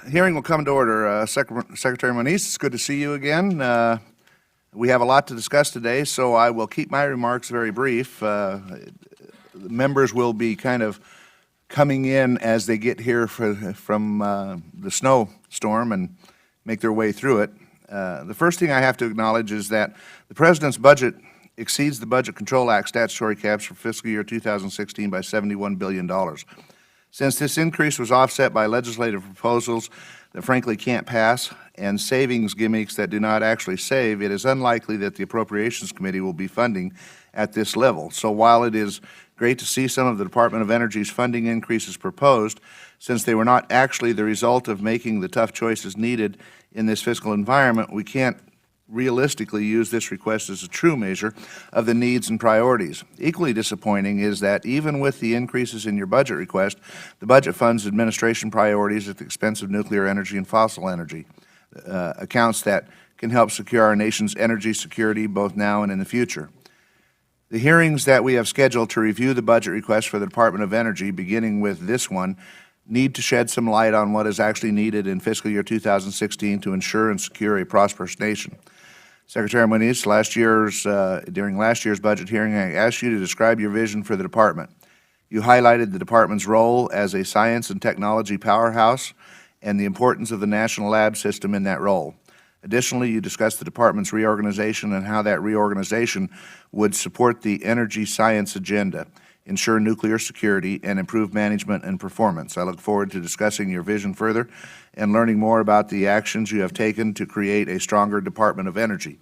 Hearing will come to order. Secretary Moniz, it's good to see you again. We have a lot to discuss today, so I will keep my remarks very brief. Members will be kind of coming in as they get here from the snowstorm and make their way through it. The first thing I have to acknowledge is that the President's budget exceeds the Budget Control Act statutory caps for fiscal year 2016 by $71 billion. Since this increase was offset by legislative proposals that frankly can't pass and savings gimmicks that do not actually save, it is unlikely that the Appropriations Committee will be funding at this level. So while it is great to see some of the Department of Energy's funding increases proposed, since they were not actually the result of making the tough choices needed in this fiscal environment, we can't realistically use this request as a true measure of the needs and priorities. Equally disappointing is that even with the increases in your budget request, the budget funds administration priorities at the expense of nuclear energy and fossil energy, accounts that can help secure our nation's energy security both now and in the future. The hearings that we have scheduled to review the budget request for the Department of Energy, beginning with this one, need to shed some light on what is actually needed in fiscal year 2016 to ensure and secure a prosperous nation. Secretary Moniz, during last year's budget hearing, I asked you to describe your vision for the Department. You highlighted the Department's role as a science and technology powerhouse and the importance of the national lab system in that role. Additionally, you discussed the Department's reorganization and how that reorganization would support the energy science agenda, ensure nuclear security, and improve management and performance. I look forward to discussing your vision further and learning more about the actions you have taken to create a stronger Department of Energy.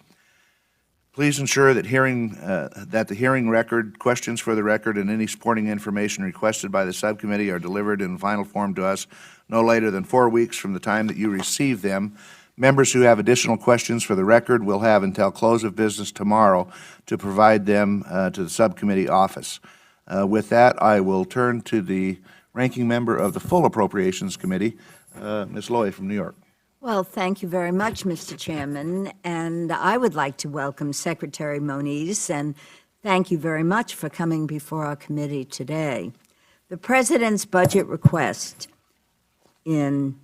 Please ensure that the hearing record, questions for the record, and any supporting information requested by the subcommittee are delivered in final form to us no later than 4 weeks from the time that you receive them. Members who have additional questions for the record will have until close of business tomorrow to provide them to the subcommittee office. With that, I will turn to the ranking member of the full Appropriations Committee, Ms. Loy from New York. Well, thank you very much, Mr. Chairman, and I would like to welcome Secretary Moniz, and thank you very much for coming before our committee today. The President's budget request in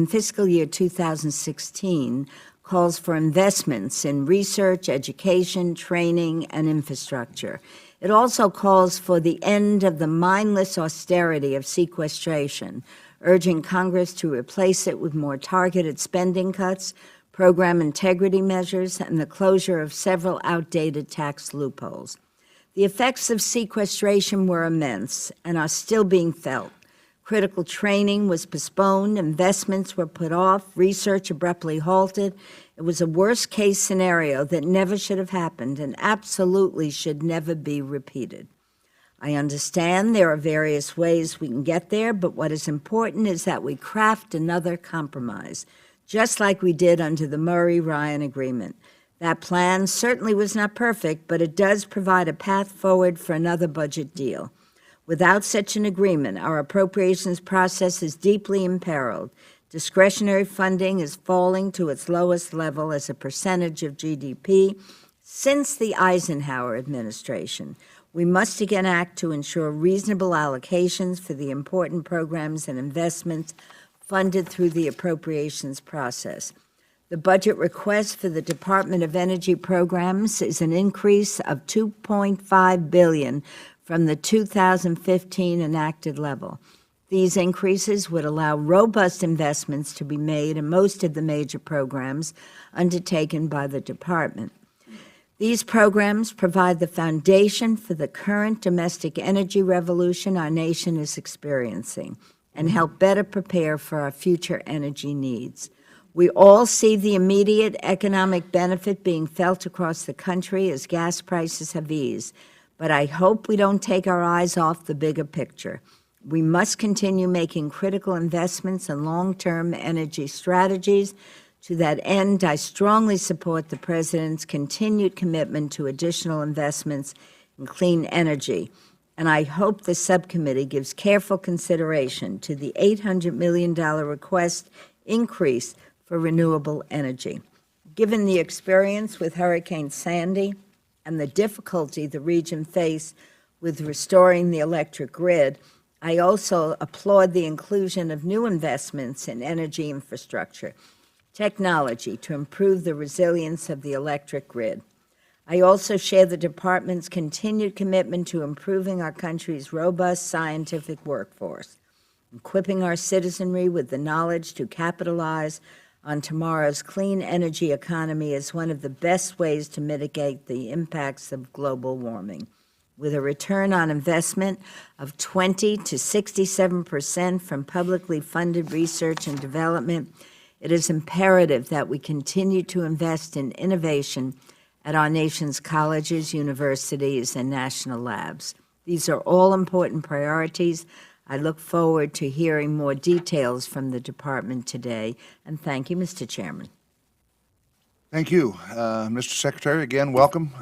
fiscal year 2016 calls for investments in research, education, training, and infrastructure. It also calls for the end of the mindless austerity of sequestration, urging Congress to replace it with more targeted spending cuts, program integrity measures, and the closure of several outdated tax loopholes. The effects of sequestration were immense and are still being felt. Critical training was postponed, investments were put off, research abruptly halted. It was a worst-case scenario that never should have happened and absolutely should never be repeated. I understand there are various ways we can get there, but what is important is that we craft another compromise, just like we did under the Murray-Ryan Agreement. That plan certainly was not perfect, but it does provide a path forward for another budget deal. Without such an agreement, our appropriations process is deeply imperiled. Discretionary funding is falling to its lowest level as a percentage of GDP since the Eisenhower administration. We must again act to ensure reasonable allocations for the important programs and investments funded through the appropriations process. The budget request for the Department of Energy programs is an increase of $2.5 billion from the 2015 enacted level. These increases would allow robust investments to be made in most of the major programs undertaken by the Department. These programs provide the foundation for the current domestic energy revolution our nation is experiencing and help better prepare for our future energy needs. We all see the immediate economic benefit being felt across the country as gas prices have eased, but I hope we don't take our eyes off the bigger picture. We must continue making critical investments in long-term energy strategies. To that end, I strongly support the President's continued commitment to additional investments in clean energy, and I hope the subcommittee gives careful consideration to the $800 million request increase for renewable energy. Given the experience with Hurricane Sandy and the difficulty the region faced with restoring the electric grid, I also applaud the inclusion of new investments in energy infrastructure, technology to improve the resilience of the electric grid. I also share the department's continued commitment to improving our country's robust scientific workforce, equipping our citizenry with the knowledge to capitalize on tomorrow's clean energy economy is one of the best ways to mitigate the impacts of global warming. With a return on investment of 20 to 67% from publicly funded research and development, it is imperative that we continue to invest in innovation at our nation's colleges, universities, and national labs. These are all important priorities. I look forward to hearing more details from the department today, and thank you, Mr. Chairman. Thank you. Mr. Secretary, again, welcome.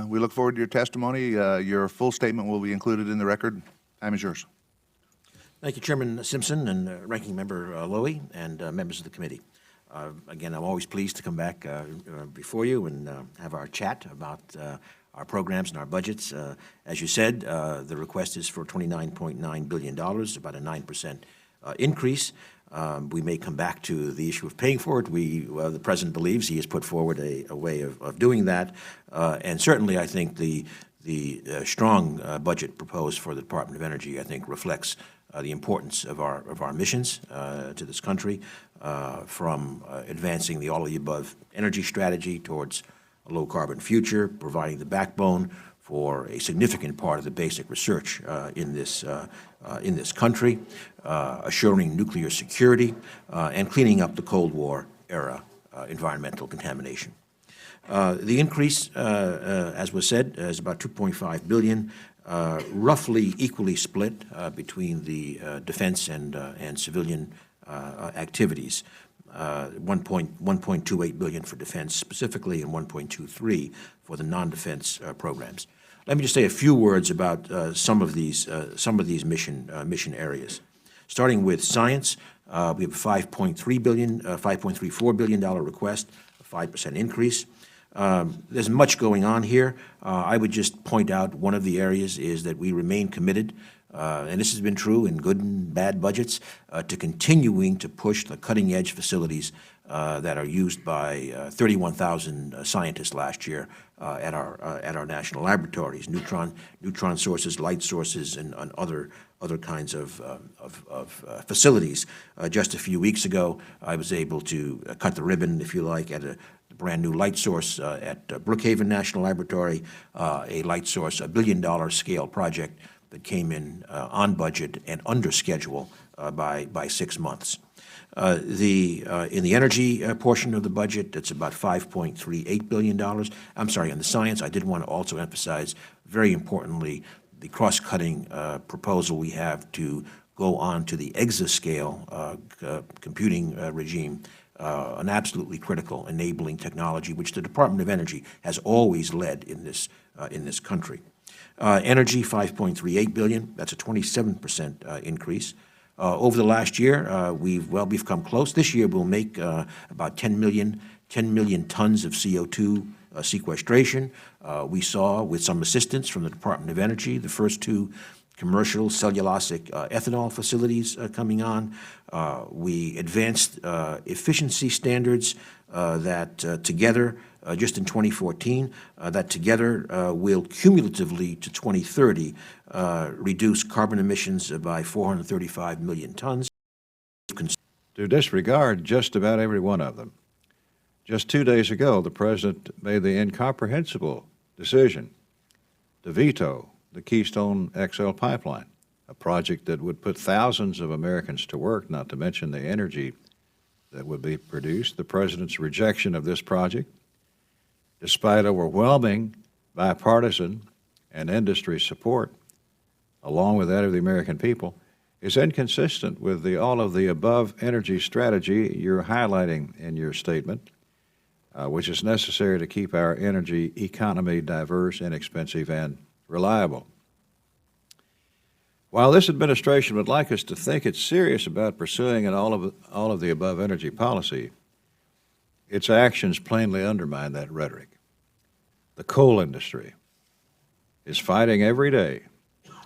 We look forward to your testimony. Your full statement will be included in the record. Time is yours. Thank you, Chairman Simpson and Ranking Member Lowy and members of the committee. Again, I'm always pleased to come back before you and have our chat about our programs and our budgets. As you said, the request is for $29.9 billion, about a 9% increase. We may come back to the issue of paying for it. The President believes he has put forward a way of doing that. And certainly, I think the strong budget proposed for the Department of Energy, I think, reflects the importance of our missions to this country, from advancing the all-of-the-above energy strategy towards a low-carbon future, providing the backbone for a significant part of the basic research in this country, assuring nuclear security, and cleaning up the Cold War era environmental contamination. The increase, as was said, is about $2.5 billion, roughly equally split between the defense and civilian activities. 1.28 billion for defense specifically, and 1.23 for the non-defense programs. Let me just say a few words about some of these mission areas. Starting with science, we have a $5.34 billion request, a 5% increase. There's much going on here. I would just point out one of the areas is that we remain committed, and this has been true in good and bad budgets, to continuing to push the cutting-edge facilities that are used by 31,000 scientists last year at our national laboratories, neutron sources, light sources, and other kinds of facilities. Just a few weeks ago, I was able to cut the ribbon, if you like, at a brand new light source at Brookhaven National Laboratory, a light source, $1 billion scale project that came in on budget and under schedule by 6 months. In the energy portion of the budget, it's about $5.38 billion. I'm sorry, on the science, I did want to also emphasize, very importantly, the cross-cutting proposal we have to go on to the exascale computing regime, an absolutely critical enabling technology, which the Department of Energy has always led in this country. Energy, $5.38 billion. That's a 27% increase. Over the last year, we've come close. This year, we'll make about 10 million tons of CO2 sequestration. We saw, with some assistance from the Department of Energy, the first 2 commercial cellulosic ethanol facilities coming on. We advanced efficiency standards that together, just in 2014, that together will cumulatively to 2030 reduce carbon emissions by 435 million tons. To disregard just about every one of them. Just 2 days ago, the President made the incomprehensible decision to veto the Keystone XL pipeline, a project that would put thousands of Americans to work, not to mention the energy that would be produced. The President's rejection of this project, despite overwhelming bipartisan and industry support, along with that of the American people, is inconsistent with the all-of-the-above energy strategy you're highlighting in your statement, which is necessary to keep our energy economy diverse, inexpensive, and reliable. While this administration would like us to think it's serious about pursuing an all-of-the-above energy policy, its actions plainly undermine that rhetoric. The coal industry is fighting every day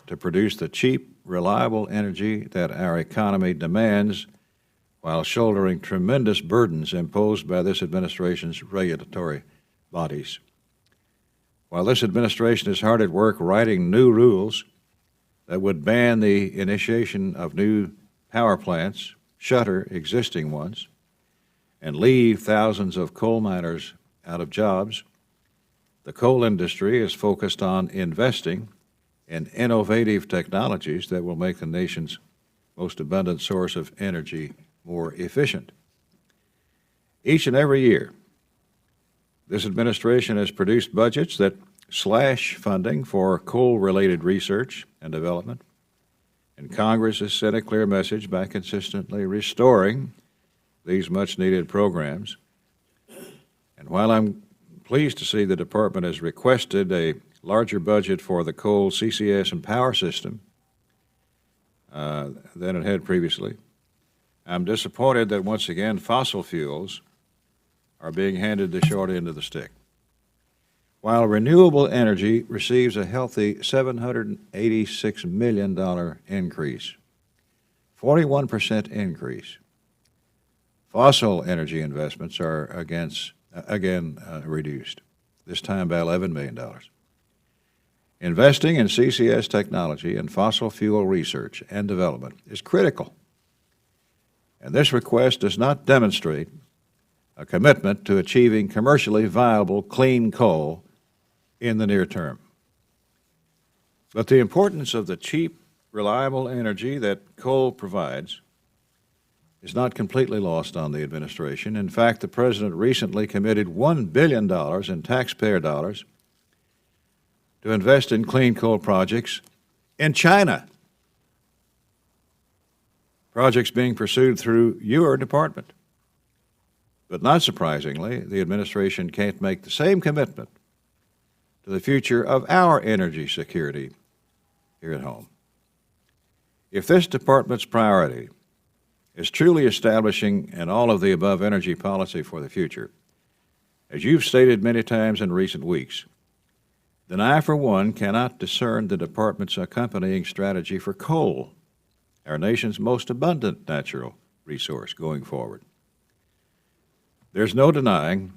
to produce the cheap, reliable energy that our economy demands while shouldering tremendous burdens imposed by this administration's regulatory bodies. While this administration is hard at work writing new rules that would ban the initiation of new power plants, shutter existing ones, and leave thousands of coal miners out of jobs, the coal industry is focused on investing in innovative technologies that will make the nation's most abundant source of energy more efficient. Each and every year, this administration has produced budgets that slash funding for coal-related research and development, and Congress has sent a clear message by consistently restoring these much-needed programs. And while I'm pleased to see the department has requested a larger budget for the coal, CCS, and power system than it had previously, I'm disappointed that once again fossil fuels are being handed the short end of the stick. While renewable energy receives a healthy $786 million increase, 41% increase, fossil energy investments are again reduced, this time by $11 million. Investing in CCS technology and fossil fuel research and development is critical, and this request does not demonstrate a commitment to achieving commercially viable clean coal in the near term. But the importance of the cheap, reliable energy that coal provides is not completely lost on the administration. In fact, the President recently committed $1 billion in taxpayer dollars to invest in clean coal projects in China, projects being pursued through your department. But not surprisingly, the administration can't make the same commitment to the future of our energy security here at home. If this department's priority is truly establishing an all-of-the-above energy policy for the future, as you've stated many times in recent weeks, then I, for one, cannot discern the department's accompanying strategy for coal, our nation's most abundant natural resource, going forward. There's no denying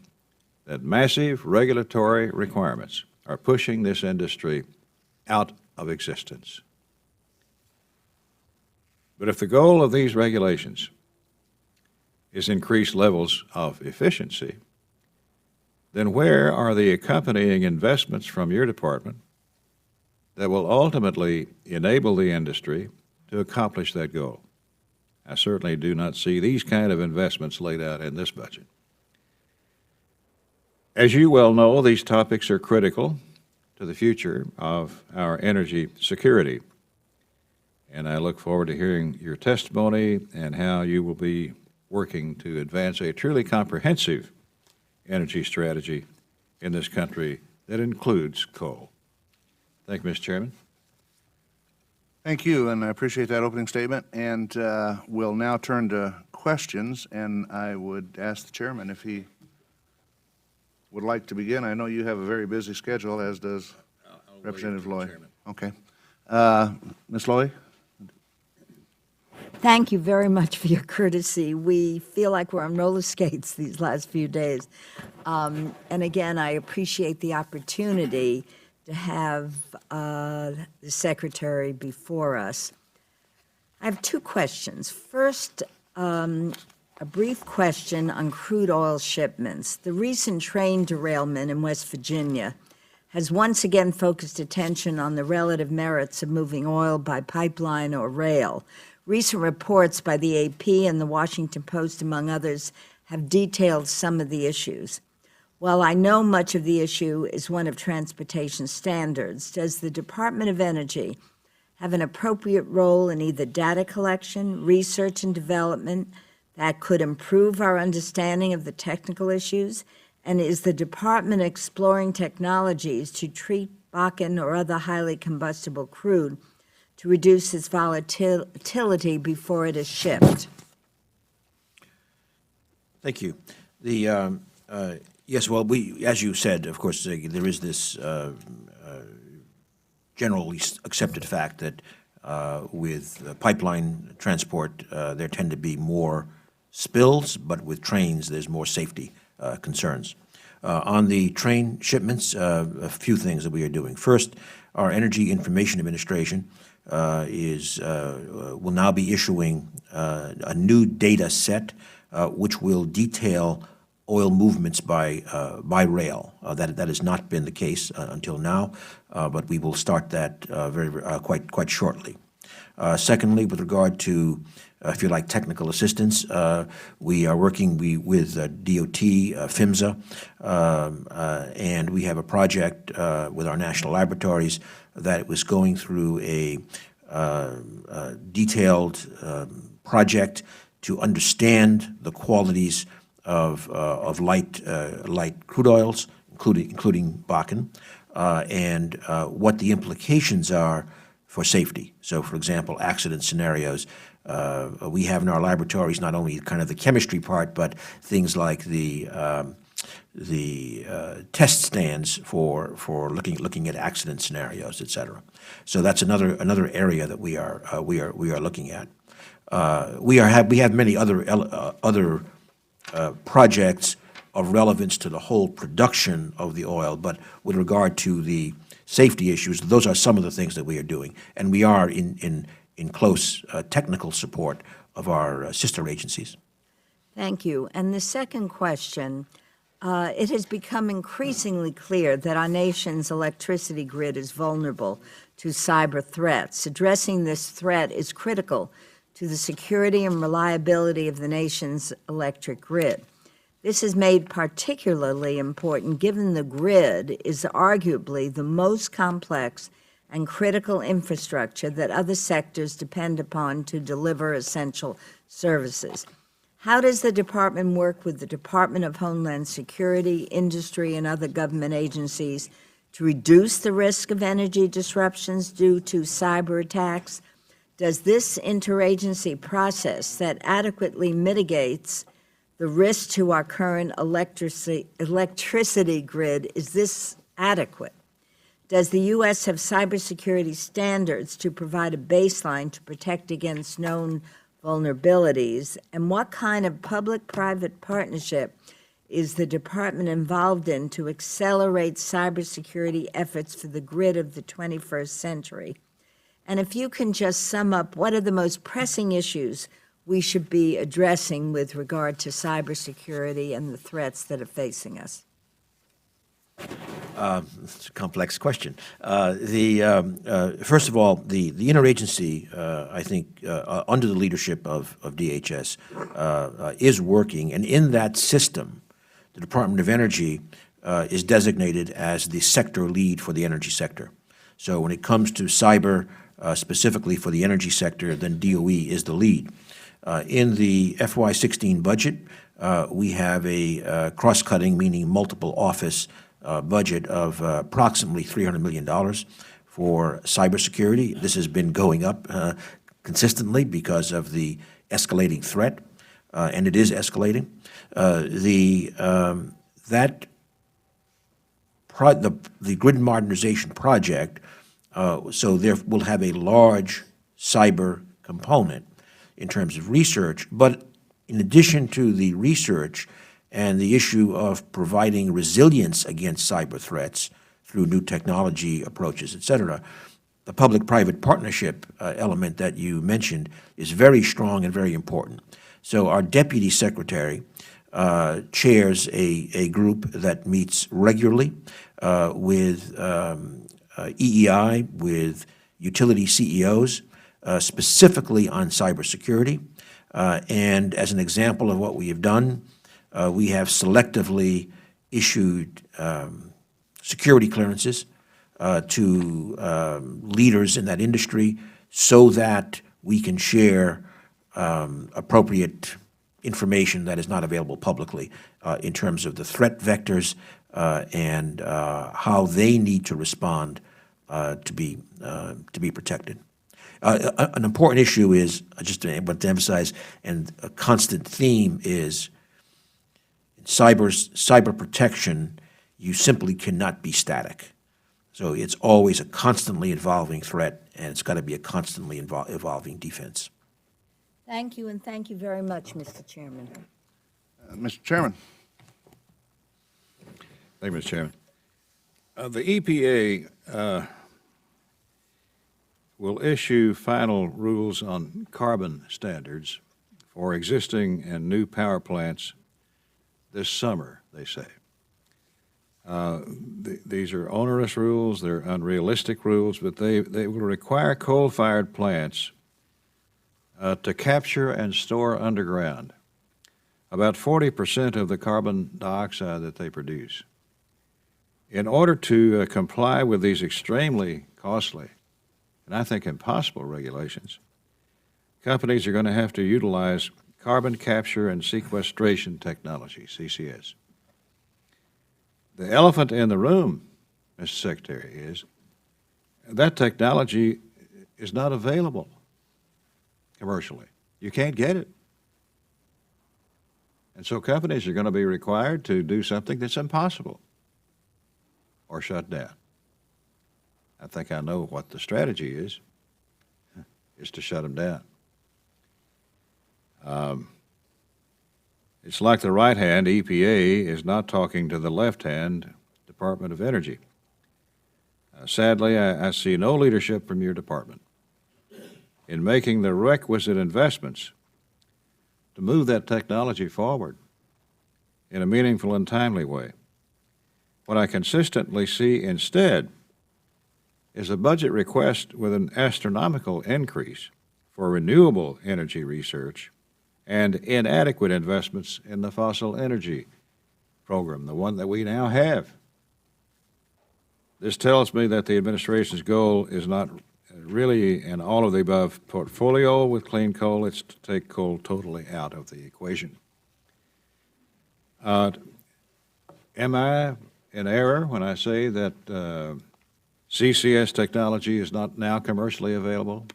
that massive regulatory requirements are pushing this industry out of existence. But if the goal of these regulations is increased levels of efficiency, then where are the accompanying investments from your department that will ultimately enable the industry to accomplish that goal? I certainly do not see these kind of investments laid out in this budget. As you well know, these topics are critical to the future of our energy security, and I look forward to hearing your testimony and how you will be working to advance a truly comprehensive energy strategy in this country that includes coal. Thank you, Mr. Chairman. Thank you, and I appreciate that opening statement. And we'll now turn to questions, and I would ask the chairman if he would like to begin. I know you have a very busy schedule, as does Representative Loy. Okay. Ms. Loy? Thank you very much for your courtesy. We feel like we're on roller skates these last few days. And again, I appreciate the opportunity to have the Secretary before us. I have two questions. First, a brief question on crude oil shipments. The recent train derailment in West Virginia has once again focused attention on the relative merits of moving oil by pipeline or rail. Recent reports by the AP and the Washington Post, among others, have detailed some of the issues. While I know much of the issue is one of transportation standards, does the Department of Energy have an appropriate role in either data collection, research, and development that could improve our understanding of the technical issues? And is the department exploring technologies to treat Bakken or other highly combustible crude to reduce its volatility before it is shipped? Thank you. Yes, well, as you said, of course, there is this generally accepted fact that with pipeline transport, there tend to be more spills, but with trains, there's more safety concerns. On the train shipments, a few things that we are doing. First, our Energy Information Administration will now be issuing a new data set which will detail oil movements by rail. That has not been the case until now, but we will start that quite shortly. Secondly, with regard to, if you like, technical assistance, we are working with DOT, PHMSA, and we have a project with our national laboratories that was going through a detailed project to understand the qualities of light crude oils, including Bakken, and what the implications are for safety. So, for example, accident scenarios. We have in our laboratories not only kind of the chemistry part, but things like the test stands for looking at accident scenarios, et cetera. So that's another area that we are looking at. We have many other projects of relevance to the whole production of the oil, but with regard to the safety issues, those are some of the things that we are doing, and we are in close technical support of our sister agencies. Thank you. And the second question, it has become increasingly clear that our nation's electricity grid is vulnerable to cyber threats. Addressing this threat is critical to the security and reliability of the nation's electric grid. This is made particularly important given the grid is arguably the most complex and critical infrastructure that other sectors depend upon to deliver essential services. How does the department work with the Department of Homeland Security, industry, and other government agencies to reduce the risk of energy disruptions due to cyber attacks? Does this interagency process that adequately mitigates the risk to our current electricity grid, is this adequate? Does the U.S. have cybersecurity standards to provide a baseline to protect against known vulnerabilities? And what kind of public-private partnership is the department involved in to accelerate cybersecurity efforts for the grid of the 21st century? And if you can just sum up, what are the most pressing issues we should be addressing with regard to cybersecurity and the threats that are facing us? It's a complex question. First of all, the interagency, I think, under the leadership of DHS, is working, and in that system, the Department of Energy is designated as the sector lead for the energy sector. So when it comes to cyber, specifically for the energy sector, then DOE is the lead. In the FY16 budget, we have a cross-cutting, meaning multiple office budget of approximately $300 million for cybersecurity. This has been going up consistently because of the escalating threat, and it is escalating. The grid modernization project, so there will have a large cyber component in terms of research, but in addition to the research and the issue of providing resilience against cyber threats through new technology approaches, et cetera, the public-private partnership element that you mentioned is very strong and very important. So our Deputy Secretary chairs a group that meets regularly with EEI, with utility CEOs, specifically on cybersecurity. And as an example of what we have done, we have selectively issued security clearances to leaders in that industry so that we can share appropriate information that is not available publicly in terms of the threat vectors and how they need to respond to be protected. An important issue is, just to emphasize, and a constant theme is cyber protection, you simply cannot be static. So it's always a constantly evolving threat, and it's got to be a constantly evolving defense. Thank you, and thank you very much, Mr. Chairman. Mr. Chairman. Thank you, Mr. Chairman. The EPA will issue final rules on carbon standards for existing and new power plants this summer, they say. These are onerous rules, they're unrealistic rules, but they will require coal-fired plants to capture and store underground about 40% of the carbon dioxide that they produce. In order to comply with these extremely costly and I think impossible regulations, companies are going to have to utilize carbon capture and sequestration technology, CCS. The elephant in the room, Mr. Secretary, is that technology is not available commercially. You can't get it. And so companies are going to be required to do something that's impossible or shut down. I think I know what the strategy is to shut them down. It's like the right hand, EPA, is not talking to the left hand, Department of Energy. Sadly, I see no leadership from your department in making the requisite investments to move that technology forward in a meaningful and timely way. What I consistently see instead is a budget request with an astronomical increase for renewable energy research and inadequate investments in the fossil energy program, the one that we now have. This tells me that the administration's goal is not really an all-of-the-above portfolio with clean coal. It's to take coal totally out of the equation. Am I in error when I say that CCS technology is not now commercially available?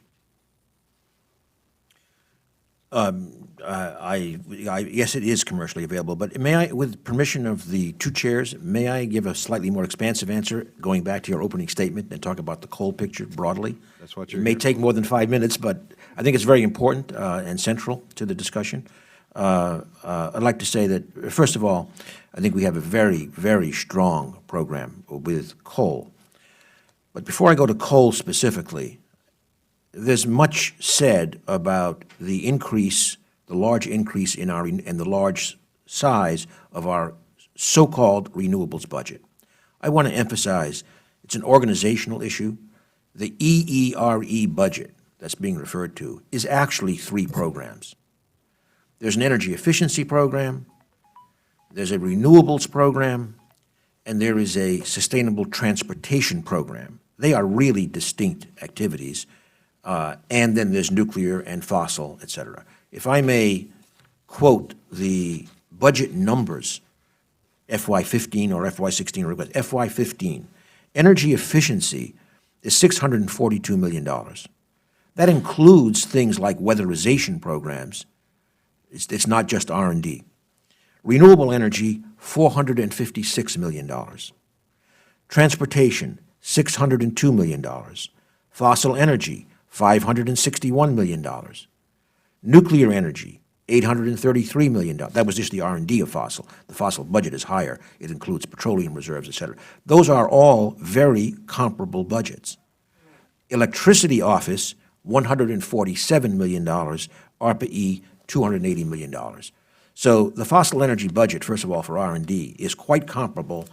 Yes, it is commercially available, but may I, with permission of the two chairs, may I give a slightly more expansive answer, going back to your opening statement and talk about the coal picture broadly? That's what you're It may here take more than 5 minutes, but I think it's very important and central to the discussion. I'd like to say that, first of all, I think we have a very, very strong program with coal. But before I go to coal specifically, there's much said about the increase, the large increase in our, and the large size of our so-called renewables budget. I want to emphasize it's an organizational issue. The EERE budget that's being referred to is actually 3 programs. There's an energy efficiency program, there's a renewables program, and there is a sustainable transportation program. They are really distinct activities. And then there's nuclear and fossil, et cetera. If I may quote the budget numbers, FY15 or FY16 request, FY15, energy efficiency is $642 million. That includes things like weatherization programs. It's not just R&D. Renewable energy, $456 million. Transportation, $602 million. Fossil energy, $561 million. Nuclear energy, $833 million. That was just the R&D of fossil. The fossil budget is higher. It includes petroleum reserves, et cetera. Those are all very comparable budgets. Electricity office, $147 million. ARPA-E, $280 million. So the fossil energy budget, first of all, for R&D is quite comparable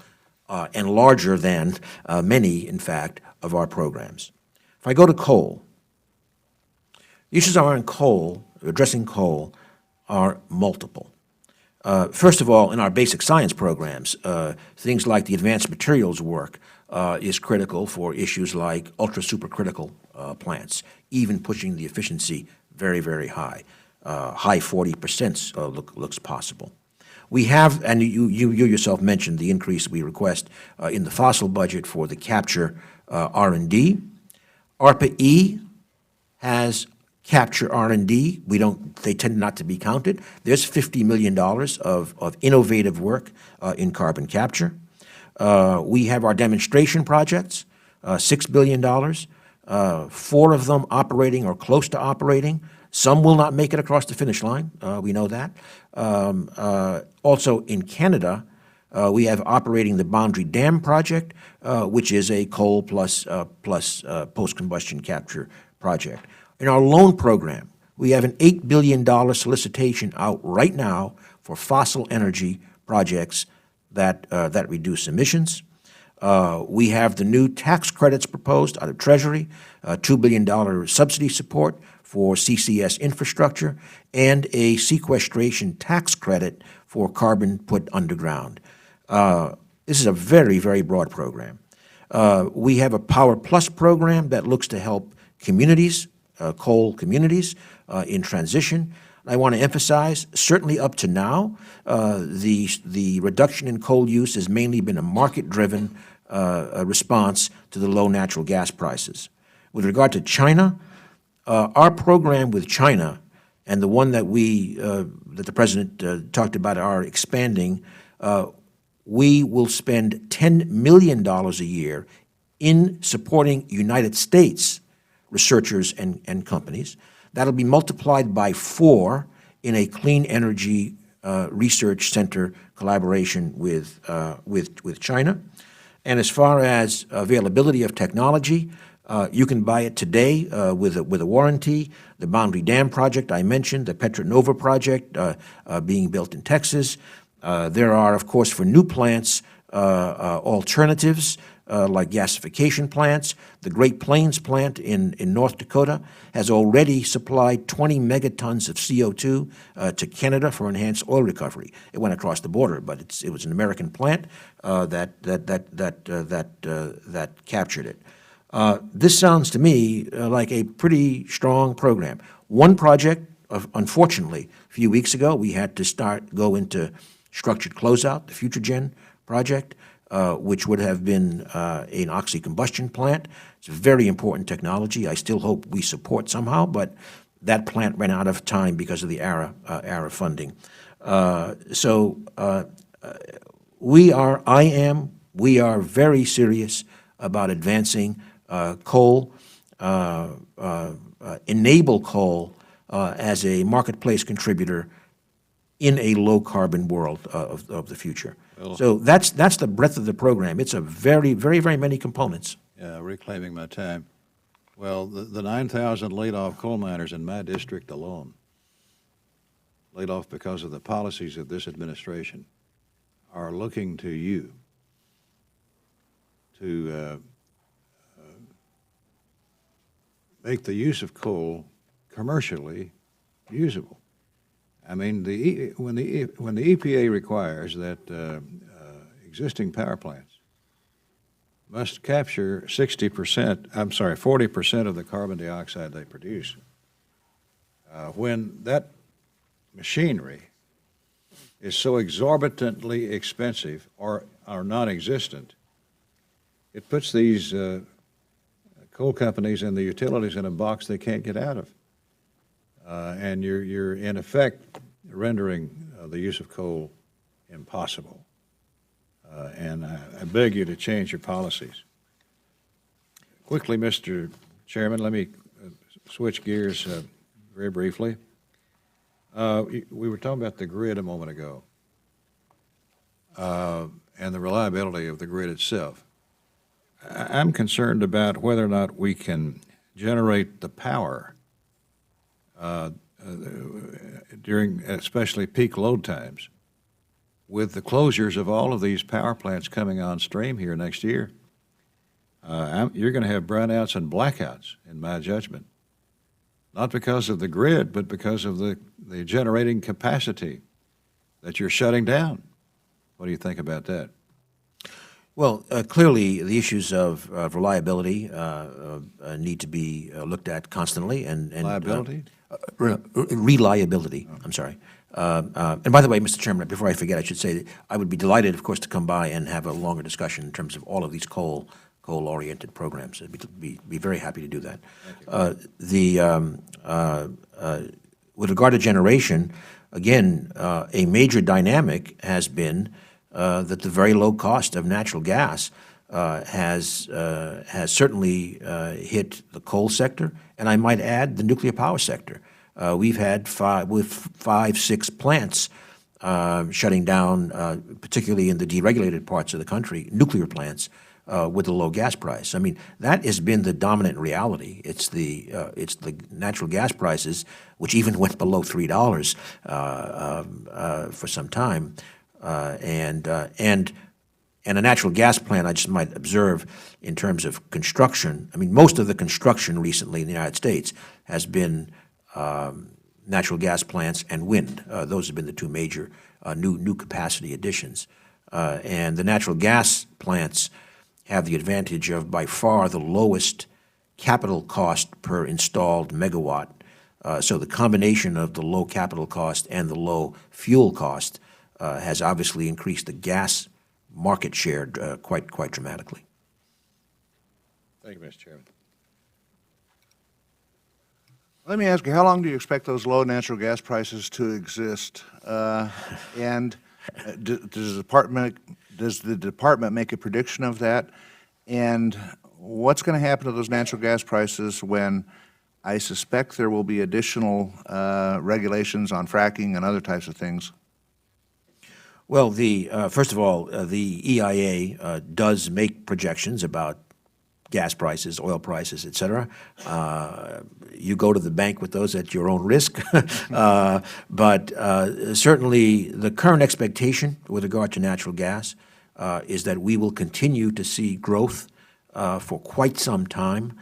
and larger than many, in fact, of our programs. If I go to coal, the issues around coal, addressing coal, are multiple. First of all, in our basic science programs, things like the advanced materials work is critical for issues like ultra-supercritical plants, even pushing the efficiency very, very high. High 40% looks possible. We have, and you yourself mentioned the increase we request in the fossil budget for the capture R&D. ARPA-E has capture R&D. They tend not to be counted. There's $50 million of innovative work in carbon capture. We have our demonstration projects. $6 billion, 4 of them operating or close to operating. Some will not make it across the finish line. We know that. Also in Canada, we have operating the Boundary Dam project, which is a coal plus post-combustion capture project. In our loan program, we have an $8 billion solicitation out right now for fossil energy projects that reduce emissions. We have the new tax credits proposed out of Treasury, $2 billion subsidy support for CCS infrastructure, and a sequestration tax credit for carbon put underground. This is a very, very broad program. We have a Power Plus program that looks to help communities, coal communities, in transition. I want to emphasize, certainly up to now, the reduction in coal use has mainly been a market-driven response to the low natural gas prices. With regard to China, our program with China and the one that that the President talked about are expanding, we will spend $10 million a year in supporting United States researchers and companies. That'll be multiplied by 4 in a clean energy research center collaboration with China. And as far as availability of technology, you can buy it today with a warranty. The Boundary Dam project I mentioned, the Petronova project being built in Texas. There are, of course, for new plants, alternatives like gasification plants. The Great Plains plant in North Dakota has already supplied 20 megatons of CO2 to Canada for enhanced oil recovery. It went across the border, but it was an American plant that captured it. This sounds to me like a pretty strong program. One project, unfortunately, a few weeks ago, we had to go into structured closeout, the FutureGen project, which would have been an oxy-combustion plant. It's a very important technology. I still hope we support somehow, but that plant ran out of time because of the ARA funding. We are very serious about advancing coal, enable coal as a marketplace contributor in a low-carbon world of the future. Well, so that's the breadth of the program. It's a very, very, very many components. Yeah, reclaiming my time. Well, the 9,000 laid-off coal miners in my district alone, laid off because of the policies of this administration, are looking to you to make the use of coal commercially usable. I mean, when the EPA requires that existing power plants must capture 40% of the carbon dioxide they produce, when that machinery is so exorbitantly expensive or non-existent, it puts these coal companies and the utilities in a box they can't get out of. And you're in effect rendering the use of coal impossible. And I beg you to change your policies. Quickly, Mr. Chairman, let me switch gears very briefly. We were talking about the grid a moment ago and the reliability of the grid itself. I'm concerned about whether or not we can generate the power during especially peak load times with the closures of all of these power plants coming on stream here next year. You're going to have brownouts and blackouts, in my judgment, not because of the grid, but because of the generating capacity that you're shutting down. What do you think about that? Well, clearly, the issues of reliability need to be looked at constantly. And Liability? Reliability, I'm sorry. And by the way, Mr. Chairman, before I forget, I should say that I would be delighted, of course, to come by and have a longer discussion in terms of all of these coal-oriented programs. I'd be very happy to do that. With regard to generation, again, a major dynamic has been that the very low cost of natural gas has certainly hit the coal sector, and I might add the nuclear power sector. We've had five, 6 plants shutting down, particularly in the deregulated parts of the country, nuclear plants with a low gas price. I mean, that has been the dominant reality. It's the natural gas prices, which even went below $3 for some time, and a natural gas plant, I just might observe, in terms of construction, I mean, most of the construction recently in the United States has been natural gas plants and wind. Those have been the two major new capacity additions. And the natural gas plants have the advantage of by far the lowest capital cost per installed megawatt. So the combination of the low capital cost and the low fuel cost has obviously increased the gas market share quite dramatically. Thank you, Mr. Chairman. Let me ask you, how long do you expect those low natural gas prices to exist? And does the department make a prediction of that? And what's going to happen to those natural gas prices when I suspect there will be additional regulations on fracking and other types of things? Well, first of all, the EIA does make projections about gas prices, oil prices, et cetera. You go to the bank with those at your own risk. But certainly the current expectation with regard to natural gas is that we will continue to see growth for quite some time,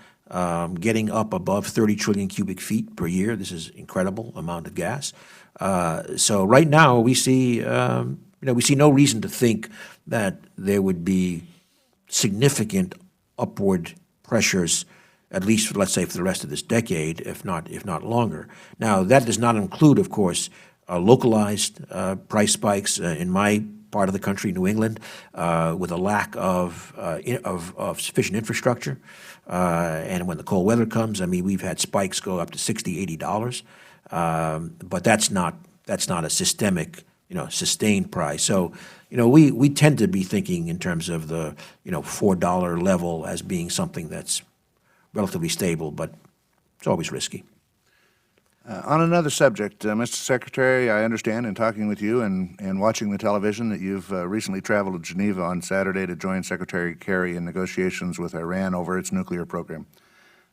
getting up above 30 trillion cubic feet per year. This is an incredible amount of gas. So right now we see, we see no reason to think that there would be significant upward pressures, at least, let's say, for the rest of this decade, if not longer. Now, that does not include, of course, localized price spikes in my part of the country, New England, with a lack of sufficient infrastructure. And when the cold weather comes, I mean, we've had spikes go up to $60, $80. But that's not a systemic, sustained price. So, we tend to be thinking in terms of the, $4 level as being something that's relatively stable, but it's always risky. On another subject, Mr. Secretary, I understand in talking with you and watching the television that you've recently traveled to Geneva on Saturday to join Secretary Kerry in negotiations with Iran over its nuclear program.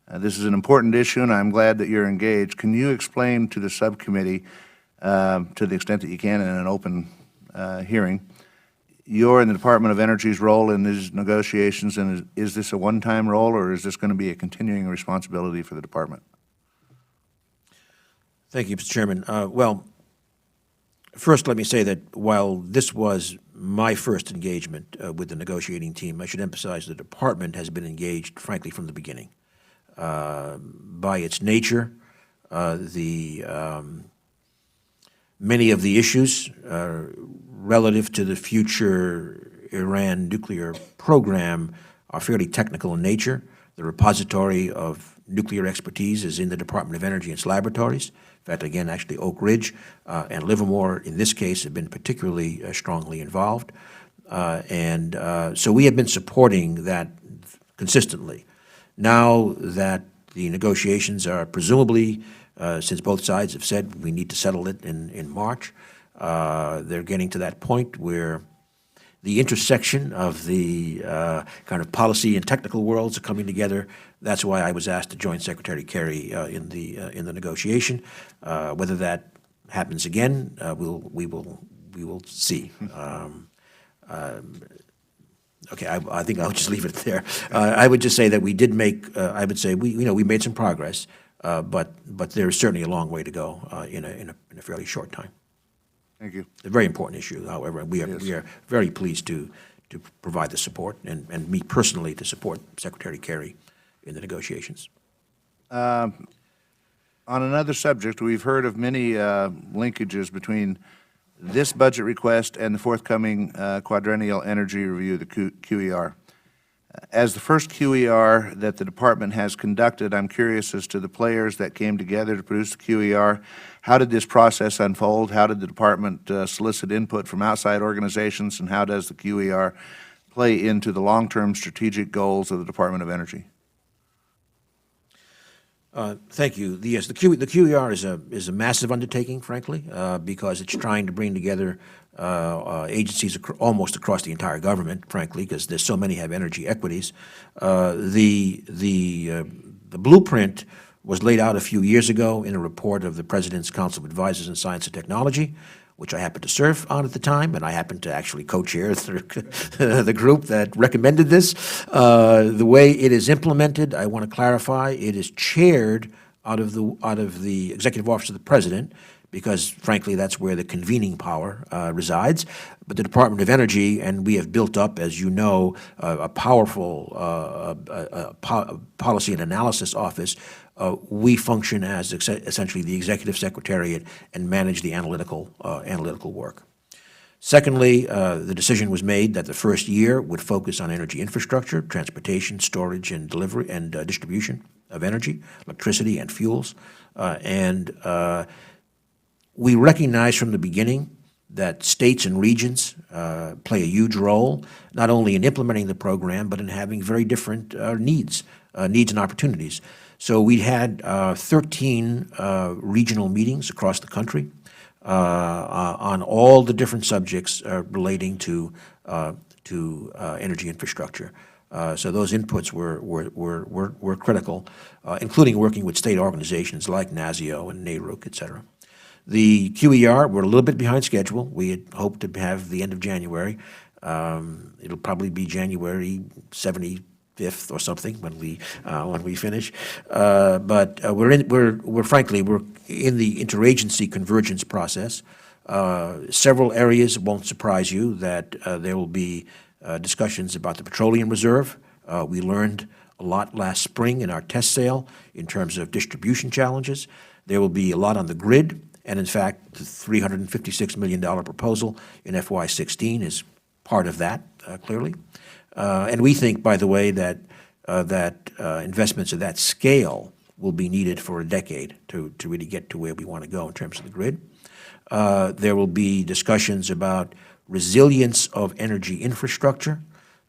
This is an important issue, and I'm glad that you're engaged. Can you explain to the subcommittee, to the extent that you can in an open hearing, your and the Department of Energy's role in these negotiations, and is this a one-time role, or is this going to be a continuing responsibility for the department? Thank you, Mr. Chairman. Well, first let me say that while this was my first engagement with the negotiating team, I should emphasize the department has been engaged, frankly, from the beginning. By its nature, many of the issues relative to the future Iran nuclear program are fairly technical in nature. The repository of nuclear expertise is in the Department of Energy and its laboratories. In fact, again, actually Oak Ridge and Livermore, in this case, have been particularly strongly involved. So we have been supporting that consistently. Now that the negotiations are presumably, since both sides have said we need to settle it in March, they're getting to that point where the intersection of the kind of policy and technical worlds are coming together. That's why I was asked to join Secretary Kerry in the negotiation. Whether that happens again, we will see. Okay, I think I'll just leave it there. I would just say that we did make. I would say we made some progress, but there is certainly a long way to go in a fairly short time. Thank you. A very important issue, however. We are very pleased to provide the support, and me personally to support Secretary Kerry in the negotiations. On another subject, we've heard of many linkages between this budget request and the forthcoming quadrennial energy review, the QER. As the first QER that the department has conducted, I'm curious as to the players that came together to produce the QER. How did this process unfold? How did the department solicit input from outside organizations, and how does the QER play into the long-term strategic goals of the Department of Energy? Thank you. Yes, the QER is a massive undertaking, frankly, because it's trying to bring together agencies almost across the entire government, frankly, because there's so many have energy equities. The blueprint was laid out a few years ago in a report of the President's Council of Advisors in Science and Technology, which I happened to serve on at the time, and I happened to actually co-chair the group that recommended this. The way it is implemented, I want to clarify, it is chaired out of the Executive Office of the President, because frankly, that's where the convening power resides. But the Department of Energy, and we have built up, as you know, a powerful policy and analysis office. We function as essentially the executive secretariat and manage the analytical work. Secondly, the decision was made that the first year would focus on energy infrastructure, transportation, storage, and delivery and distribution of energy, electricity, and fuels. We recognize from the beginning that states and regions play a huge role, not only in implementing the program, but in having very different needs and opportunities. So we had 13 regional meetings across the country on all the different subjects relating to energy infrastructure. So those inputs were critical, including working with state organizations like NASIO and NARUC, et cetera. The QER, we're a little bit behind schedule. We had hoped to have the end of January. It'll probably be January 75th or something when we finish. But we're frankly in the interagency convergence process. Several areas, won't surprise you, that there will be discussions about the petroleum reserve. We learned a lot last spring in our test sale in terms of distribution challenges. There will be a lot on the grid. And in fact, the $356 million proposal in FY16 is part of that, clearly. And we think, by the way, that investments of that scale will be needed for a decade to really get to where we want to go in terms of the grid. There will be discussions about resilience of energy infrastructure.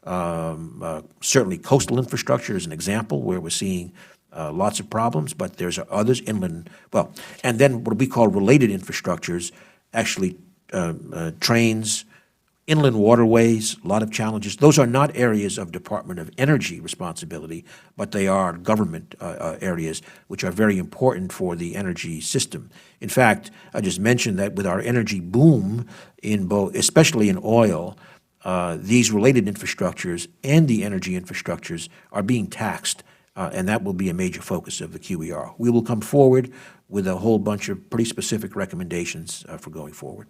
Certainly coastal infrastructure is an example where we're seeing lots of problems, but there's others inland. Well, and then what we call related infrastructures, actually trains, inland waterways, a lot of challenges. Those are not areas of Department of Energy responsibility, but they are government areas which are very important for the energy system. In fact, I just mentioned that with our energy boom, especially in oil, these related infrastructures and the energy infrastructures are being taxed. And that will be a major focus of the QER. We will come forward with a whole bunch of pretty specific recommendations for going forward.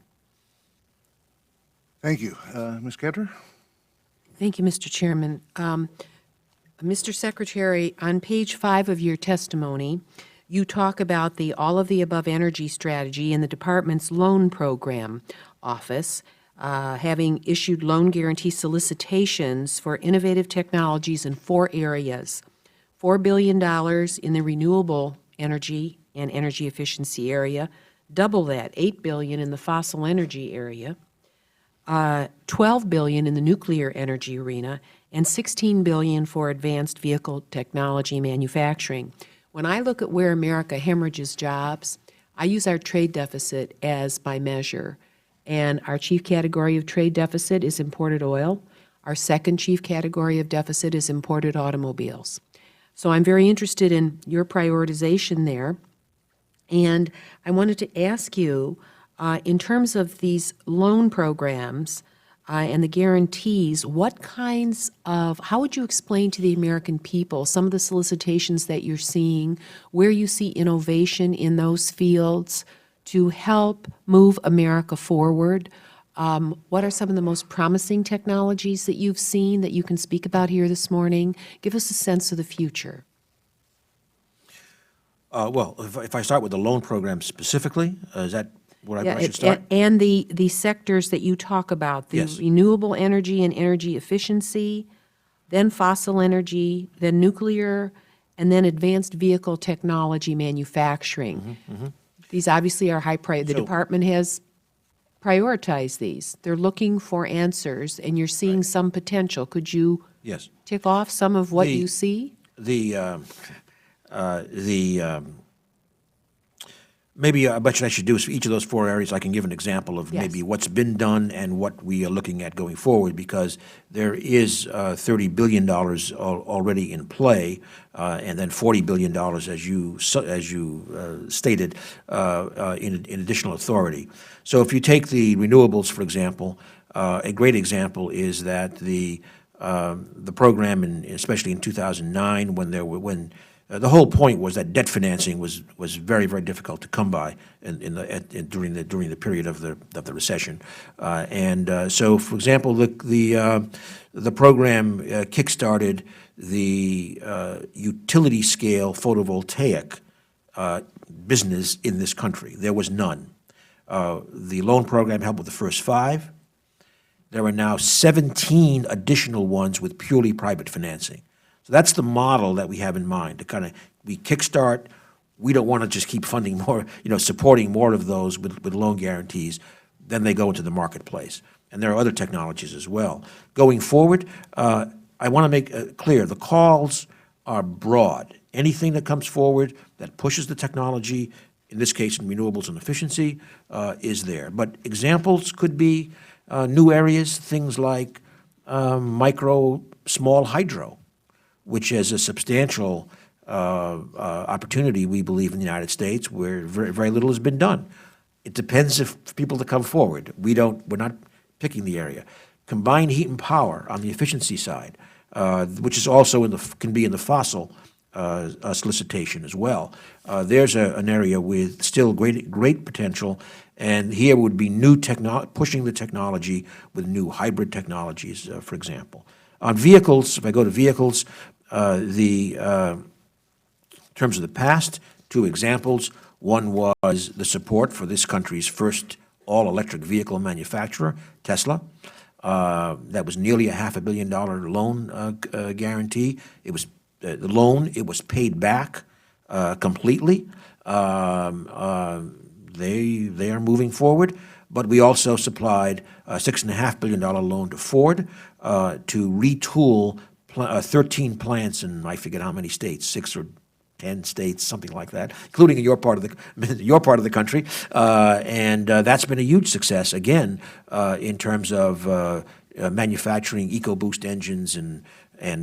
Thank you. Ms. Ketter? Thank you, Mr. Chairman. Mr. Secretary, on page 5 of your testimony, you talk about the all of the above energy strategy in the department's loan program office, having issued loan guarantee solicitations for innovative technologies in 4 areas. $4 billion in the renewable energy and energy efficiency area, double that, $8 billion in the fossil energy area, $12 billion in the nuclear energy arena, and $16 billion for advanced vehicle technology manufacturing. When I look at where America hemorrhages jobs, I use our trade deficit as my measure. And our chief category of trade deficit is imported oil. Our second chief category of deficit is imported automobiles. So I'm very interested in your prioritization there. And I wanted to ask you, in terms of these loan programs and the guarantees, how would you explain to the American people some of the solicitations that you're seeing, where you see innovation in those fields to help move America forward? What are some of the most promising technologies that you've seen that you can speak about here this morning? Give us a sense of the future. Well, if I start with the loan program specifically, is that where I should start? And the sectors that you talk about, the Yes. renewable energy and energy efficiency, then fossil energy, then nuclear, and then advanced vehicle technology manufacturing. These obviously are high priority. The department has prioritize these. They're looking for answers, and you're seeing some potential. Could you Yes. tick off some of what The- you see? Maybe what I should do is for each of those four areas, I can give an example of Yes. maybe what's been done and what we are looking at going forward, because there is $30 billion already in play, and then $40 billion, as you stated, in additional authority. So if you take the renewables, for example, a great example is that the program, especially in 2009, when the whole point was that debt financing was very, very difficult to come by during the period of the recession, so, for example, the program kickstarted the utility scale photovoltaic business in this country. There was none. The loan program helped with the first 5. There are now 17 additional ones with purely private financing. So that's the model that we have in mind, to we kickstart. We don't want to just keep funding more, supporting more of those with loan guarantees. Then they go into the marketplace. And there are other technologies as well. Going forward, I want to make clear, the calls are broad. Anything that comes forward that pushes the technology, in this case in renewables and efficiency, is there. But examples could be new areas, things like small hydro, which is a substantial opportunity, we believe, in the United States, where very, very little has been done. It depends if people to come forward. We're not picking the area. Combined heat and power on the efficiency side, which is also can be in the fossil solicitation as well. There's an area with still great potential, and here would be pushing the technology with new hybrid technologies, for example. On vehicles, if I go to vehicles, in terms of the past, 2 examples. One was the support for this country's first all-electric vehicle manufacturer, Tesla. That was nearly a $500 million loan guarantee. It was the loan. It was paid back completely. They are moving forward. But we also supplied a $6.5 billion loan to Ford to retool 13 plants in I forget how many states, 6 or 10 states, something like that, including in your part of the country, and that's been a huge success again in terms of manufacturing EcoBoost engines and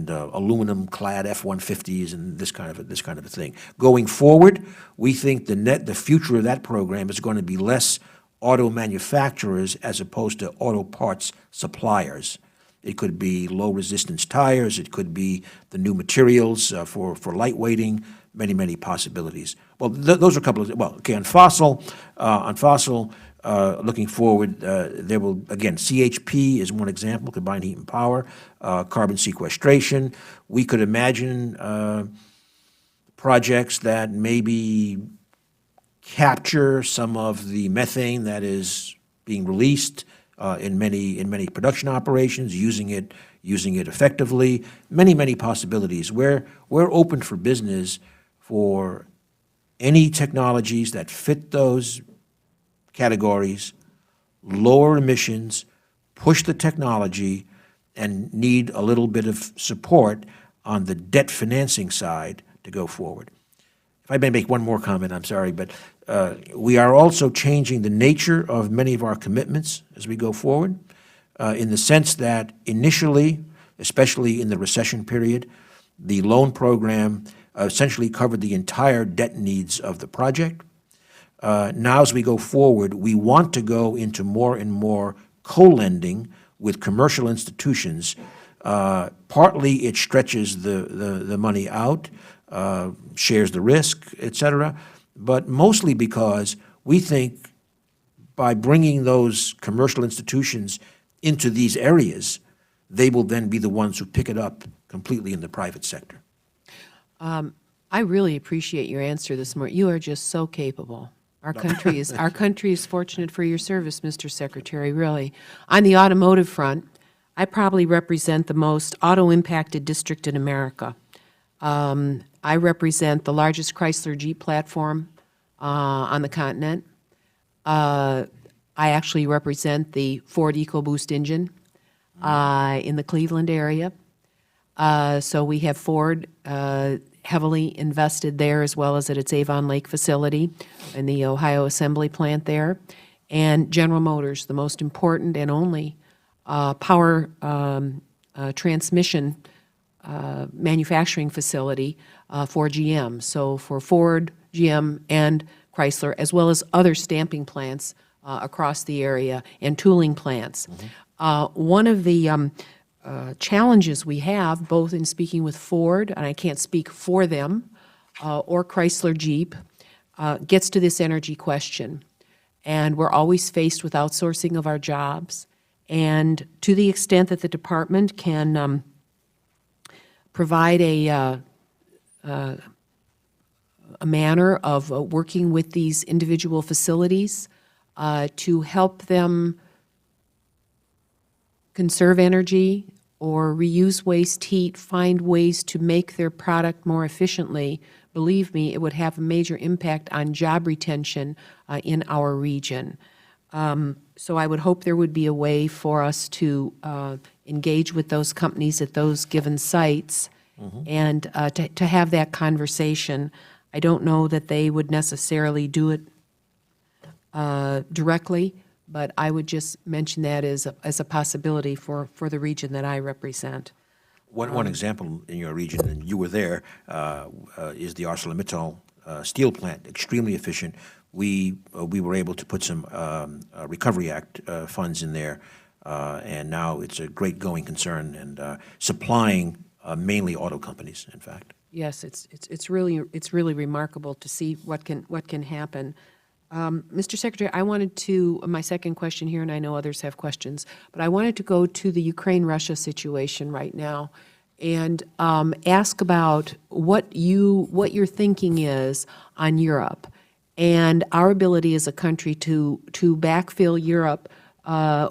aluminum-clad F-150s and this kind of a thing. Going forward, we think the future of that program is going to be less auto manufacturers as opposed to auto parts suppliers. It could be low-resistance tires. It could be the new materials for lightweighting, many possibilities. Well, those are a couple of, on fossil, looking forward, there will, again, CHP is one example, combined heat and power, carbon sequestration. We could imagine projects that maybe capture some of the methane that is being released in many production operations, using it effectively. Many possibilities. We're open for business for any technologies that fit those categories, lower emissions, push the technology, and need a little bit of support on the debt financing side to go forward. If I may make one more comment, I'm sorry, but we are also changing the nature of many of our commitments as we go forward, in the sense that initially, especially in the recession period, the loan program essentially covered the entire debt needs of the project. Now, as we go forward, we want to go into more and more co-lending with commercial institutions. Partly it stretches the money out, shares the risk, et cetera, but mostly because we think by bringing those commercial institutions into these areas, they will then be the ones who pick it up completely in the private sector. I really appreciate your answer this morning. You are just so capable. Our country is fortunate for your service, Mr. Secretary, really. On the automotive front, I probably represent the most auto-impacted district in America. I represent the largest Chrysler Jeep platform on the continent. I actually represent the Ford EcoBoost engine in the Cleveland area. So we have Ford heavily invested there, as well as at its Avon Lake facility and the Ohio assembly plant there. And General Motors, the most important and only power transmission manufacturing facility for GM. So for Ford, GM, and Chrysler, as well as other stamping plants across the area and tooling plants. One of the challenges we have, both in speaking with Ford, and I can't speak for them, or Chrysler Jeep, gets to this energy question. And we're always faced with outsourcing of our jobs. And to the extent that the department can provide a manner of working with these individual facilities to help them conserve energy or reuse waste heat, find ways to make their product more efficiently, believe me, it would have a major impact on job retention in our region. So I would hope there would be a way for us to engage with those companies at those given sites and to have that conversation. I don't know that they would necessarily do it directly, but I would just mention that as a possibility for the region that I represent. One example in your region, and you were there, is the ArcelorMittal steel plant, extremely efficient. We were able to put some Recovery Act funds in there, and now it's a great going concern and supplying mainly auto companies, in fact. Yes, it's really remarkable to see what can happen. Mr. Secretary, I wanted to, my second question here, and I know others have questions, but I wanted to go to the Ukraine-Russia situation right now and ask about what your thinking is on Europe and our ability as a country to backfill Europe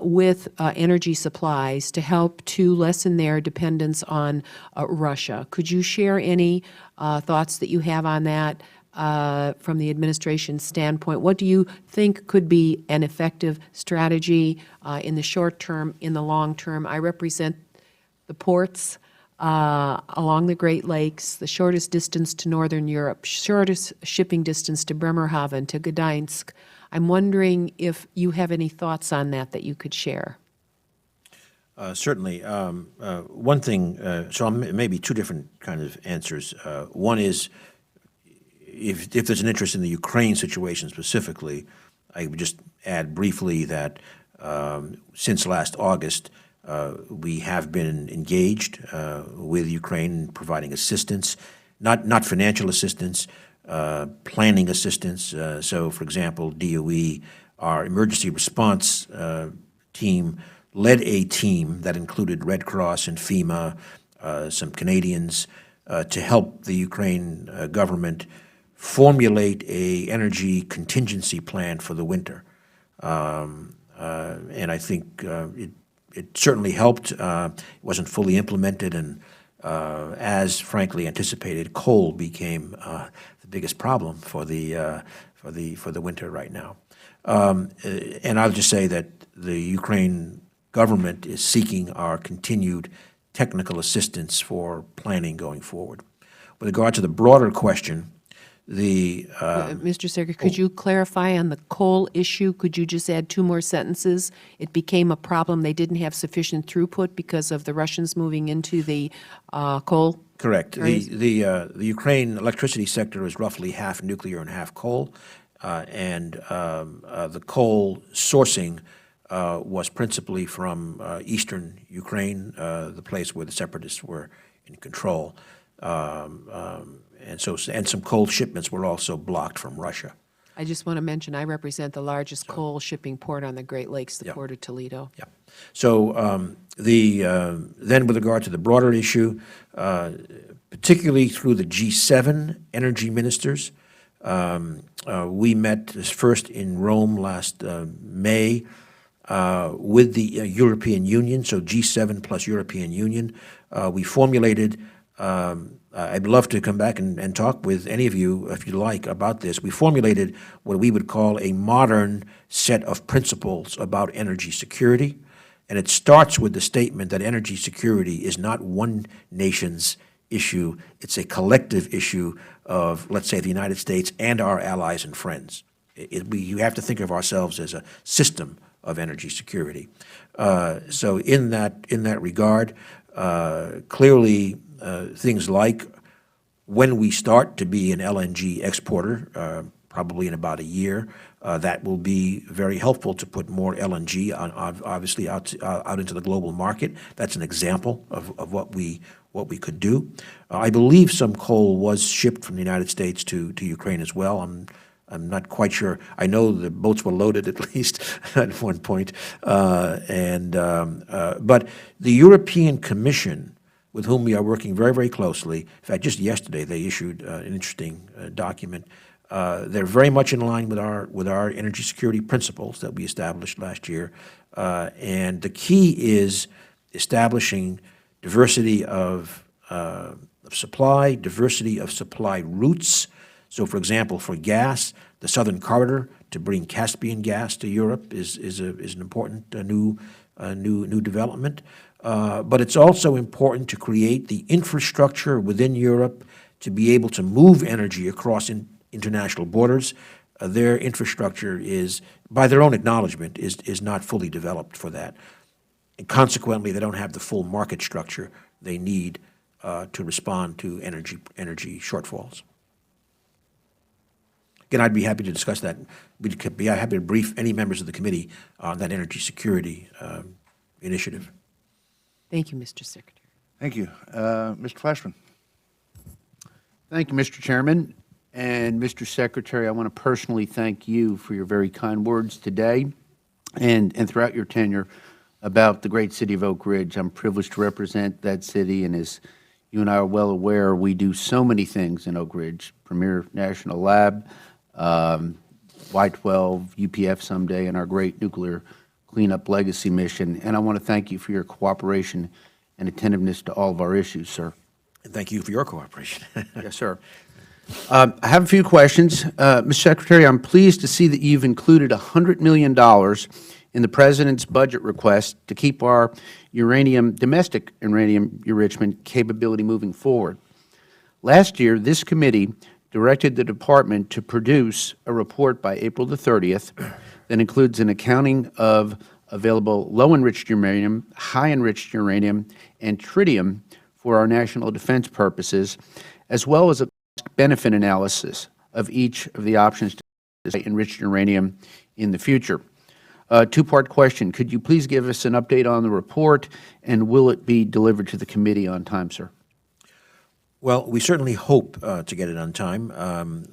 with energy supplies to help to lessen their dependence on Russia. Could you share any thoughts that you have on that? From the administration's standpoint, what do you think could be an effective strategy in the short term, in the long term? I represent the ports along the Great Lakes, the shortest distance to Northern Europe, shortest shipping distance to Bremerhaven, to Gdańsk. I'm wondering if you have any thoughts on that you could share. Certainly. One thing, so maybe two different kind of answers. One is, if there's an interest in the Ukraine situation specifically, I would just add briefly that since last August, we have been engaged with Ukraine, providing assistance, not financial assistance, planning assistance. So, for example, DOE, our emergency response team, led a team that included Red Cross and FEMA, some Canadians, to help the Ukraine government formulate a energy contingency plan for the winter. And I think it certainly helped. It wasn't fully implemented, and as frankly anticipated, coal became the biggest problem for the winter right now. And I'll just say that the Ukraine government is seeking our continued technical assistance for planning going forward. With regard to the broader question, Mr. Secretary, could you clarify on the coal issue? Could you just add two more sentences? It became a problem. They didn't have sufficient throughput because of the Russians moving into the coal? Correct. The Ukraine electricity sector is roughly half nuclear and half coal, and the coal sourcing was principally from eastern Ukraine, the place where the separatists were in control. And some coal shipments were also blocked from Russia. I just want to mention I represent the largest coal shipping port on the Great Lakes, the Port of Toledo. Yeah. So then with regard to the broader issue, particularly through the G7 energy ministers, we met first in Rome last May with the European Union, so G7 plus European Union. We formulated I'd love to come back and talk with any of you, if you like, about this. We formulated what we would call a modern set of principles about energy security, and it starts with the statement that energy security is not one nation's issue. It's a collective issue of, let's say, the United States and our allies and friends. You have to think of ourselves as a system of energy security. So in that regard, clearly things like when we start to be an LNG exporter, probably in about a year, that will be very helpful to put more LNG obviously out into the global market. That's an example of what we could do. I believe some coal was shipped from the United States to Ukraine as well. I'm not quite sure. I know the boats were loaded at least at one point. But the European Commission, with whom we are working very, very closely, in fact, just yesterday they issued an interesting document. They're very much in line with our energy security principles that we established last year. And the key is establishing diversity of supply, diversity of supply routes. So, for example, for gas, the Southern Corridor to bring Caspian gas to Europe is an important new development. But it's also important to create the infrastructure within Europe to be able to move energy across international borders. Their infrastructure is, by their own acknowledgement, is not fully developed for that. And consequently, they don't have the full market structure they need to respond to energy shortfalls. Again, I'd be happy to discuss that. We'd be happy to brief any members of the committee on that energy security initiative. Thank you, Mr. Secretary. Thank you. Mr. Flashman. Thank you, Mr. Chairman. And Mr. Secretary, I want to personally thank you for your very kind words today and throughout your tenure about the great city of Oak Ridge. I'm privileged to represent that city, and as you and I are well aware, we do so many things in Oak Ridge: Premier National Lab, Y-12, UPF someday, and our great nuclear cleanup legacy mission. And I want to thank you for your cooperation and attentiveness to all of our issues, sir. And thank you for your cooperation. Yes, sir. I have a few questions. Mr. Secretary, I'm pleased to see that you've included $100 million in the President's budget request to keep our domestic uranium enrichment capability moving forward. Last year, this committee directed the Department to produce a report by April the 30th that includes an accounting of available low-enriched uranium, high-enriched uranium, and tritium for our national defense purposes, as well as a benefit analysis of each of the options to enrich uranium in the future. Two-part question. Could you please give us an update on the report, and will it be delivered to the committee on time, sir? Well, we certainly hope to get it on time.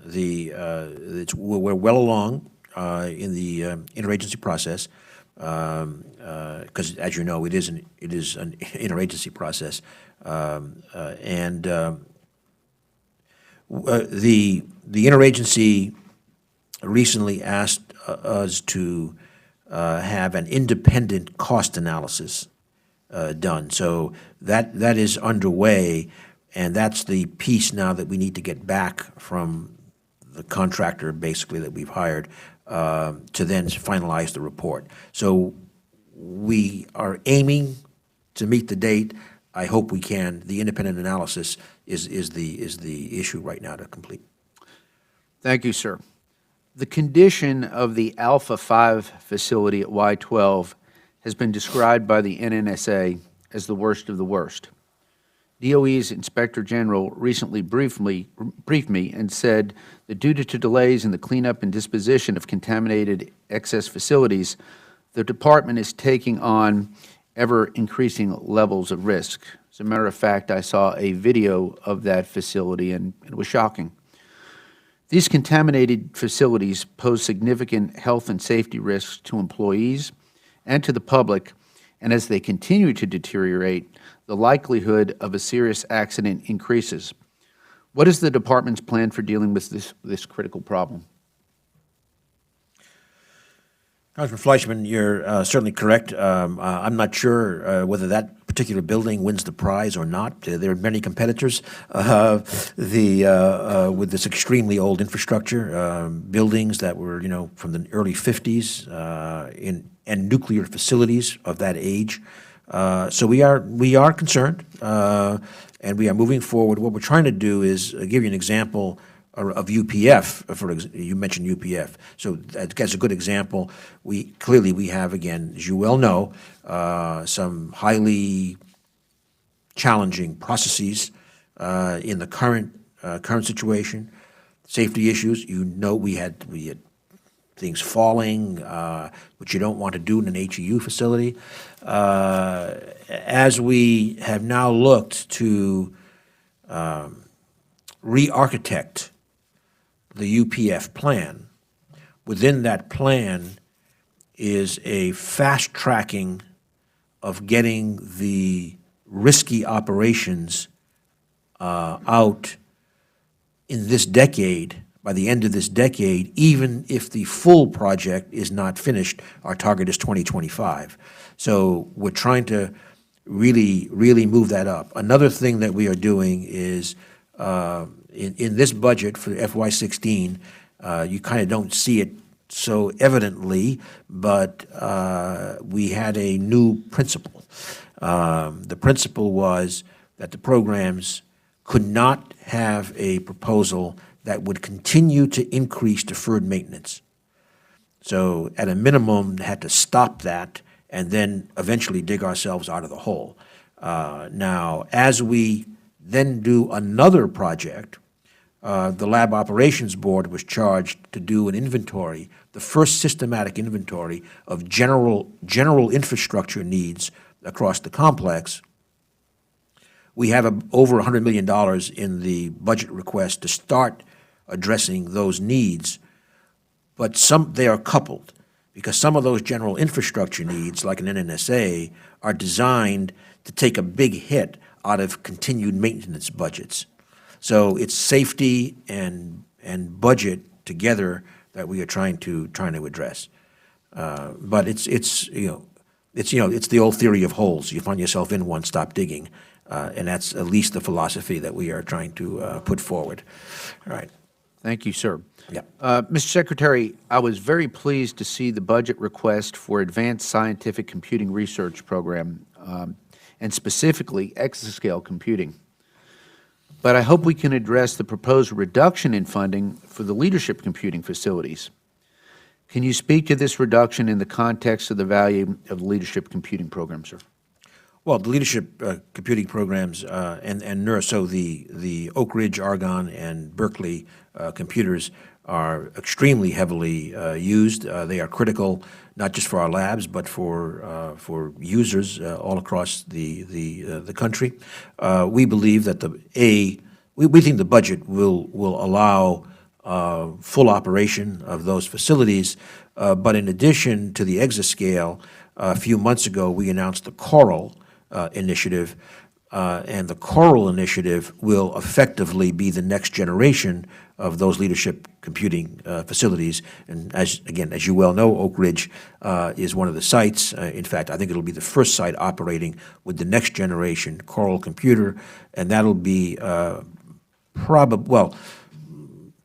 We're well along in the interagency process because, as you know, it is an interagency process, the interagency recently asked us to have an independent cost analysis done. So that is underway, and that's the piece now that we need to get back from the contractor, basically, that we've hired to then finalize the report. So we are aiming to meet the date. I hope we can. The independent analysis is the issue right now to complete. Thank you, sir. The condition of the Alpha 5 facility at Y-12 has been described by the NNSA as the worst of the worst. DOE's Inspector General recently briefed me and said that due to delays in the cleanup and disposition of contaminated excess facilities, the Department is taking on ever-increasing levels of risk. As a matter of fact, I saw a video of that facility, and it was shocking. These contaminated facilities pose significant health and safety risks to employees and to the public, and as they continue to deteriorate, the likelihood of a serious accident increases. What is the Department's plan for dealing with this critical problem? Congressman Fleischman, you're certainly correct. I'm not sure whether that particular building wins the prize or not. There are many competitors with this extremely old infrastructure, buildings that were, from the early 50s, and nuclear facilities of that age. So we are concerned, and we are moving forward. What we're trying to do is give you an example of UPF. You mentioned UPF, so that's a good example. We have, again, as you well know, some highly challenging processes in the current situation. Safety issues. We had things falling, which you don't want to do in an HEU facility. As we have now looked to re-architect the UPF plan, within that plan is a fast tracking of getting the risky operations out in this decade, by the end of this decade, even if the full project is not finished. Our target is 2025. So we're trying to really move that up. Another thing that we are doing is in this budget for FY16, you kind of don't see it so evidently, but we had a new principle. The principle was that the programs could not have a proposal that would continue to increase deferred maintenance. So at a minimum, had to stop that and then eventually dig ourselves out of the hole. Now, as we then do another project, the Lab Operations Board was charged to do an inventory, the first systematic inventory of general infrastructure needs across the complex. We have over $100 million in the budget request to start addressing those needs, but they are coupled, because some of those general infrastructure needs, like an NNSA, are designed to take a big hit out of continued maintenance budgets. So it's safety and budget together that we are trying to address. But it's the old theory of holes. You find yourself in one, stop digging, and that's at least the philosophy that we are trying to put forward. All right. Thank you, sir. Yeah. Mr. Secretary, I was very pleased to see the budget request for Advanced Scientific Computing Research Program, and specifically exascale computing. But I hope we can address the proposed reduction in funding for the leadership computing facilities. Can you speak to this reduction in the context of the value of the leadership computing program, sir? Well, the leadership computing programs and NERSC, so the Oak Ridge, Argonne, and Berkeley computers are extremely heavily used. They are critical not just for our labs, but for users all across the country. We believe that we think the budget will allow full operation of those facilities. But in addition to the exascale, a few months ago we announced the Coral initiative, and the Coral initiative will effectively be the next generation of those leadership computing facilities. And as you well know, Oak Ridge is one of the sites. In fact, I think it'll be the first site operating with the next generation Coral computer, and that'll be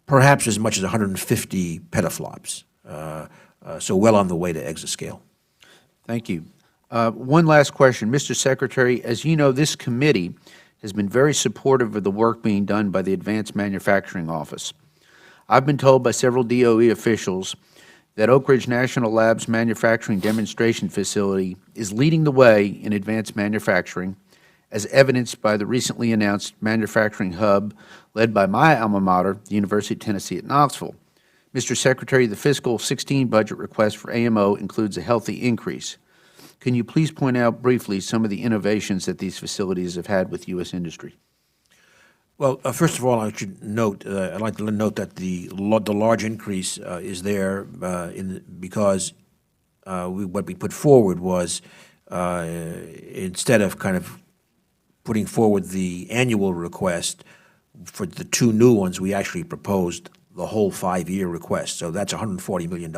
perhaps as much as 150 petaflops. So well on the way to exascale. Thank you. One last question. Mr. Secretary, as you know, this committee has been very supportive of the work being done by the Advanced Manufacturing Office. I've been told by several DOE officials that Oak Ridge National Labs Manufacturing Demonstration Facility is leading the way in advanced manufacturing, as evidenced by the recently announced manufacturing hub led by my alma mater, the University of Tennessee at Knoxville. Mr. Secretary, the fiscal 16 budget request for AMO includes a healthy increase. Can you please point out briefly some of the innovations that these facilities have had with U.S. industry? Well, first of all, I'd like to note that the large increase is there because what we put forward was instead of kind of putting forward the annual request for the two new ones, we actually proposed the whole 5-year request. So that's $140 million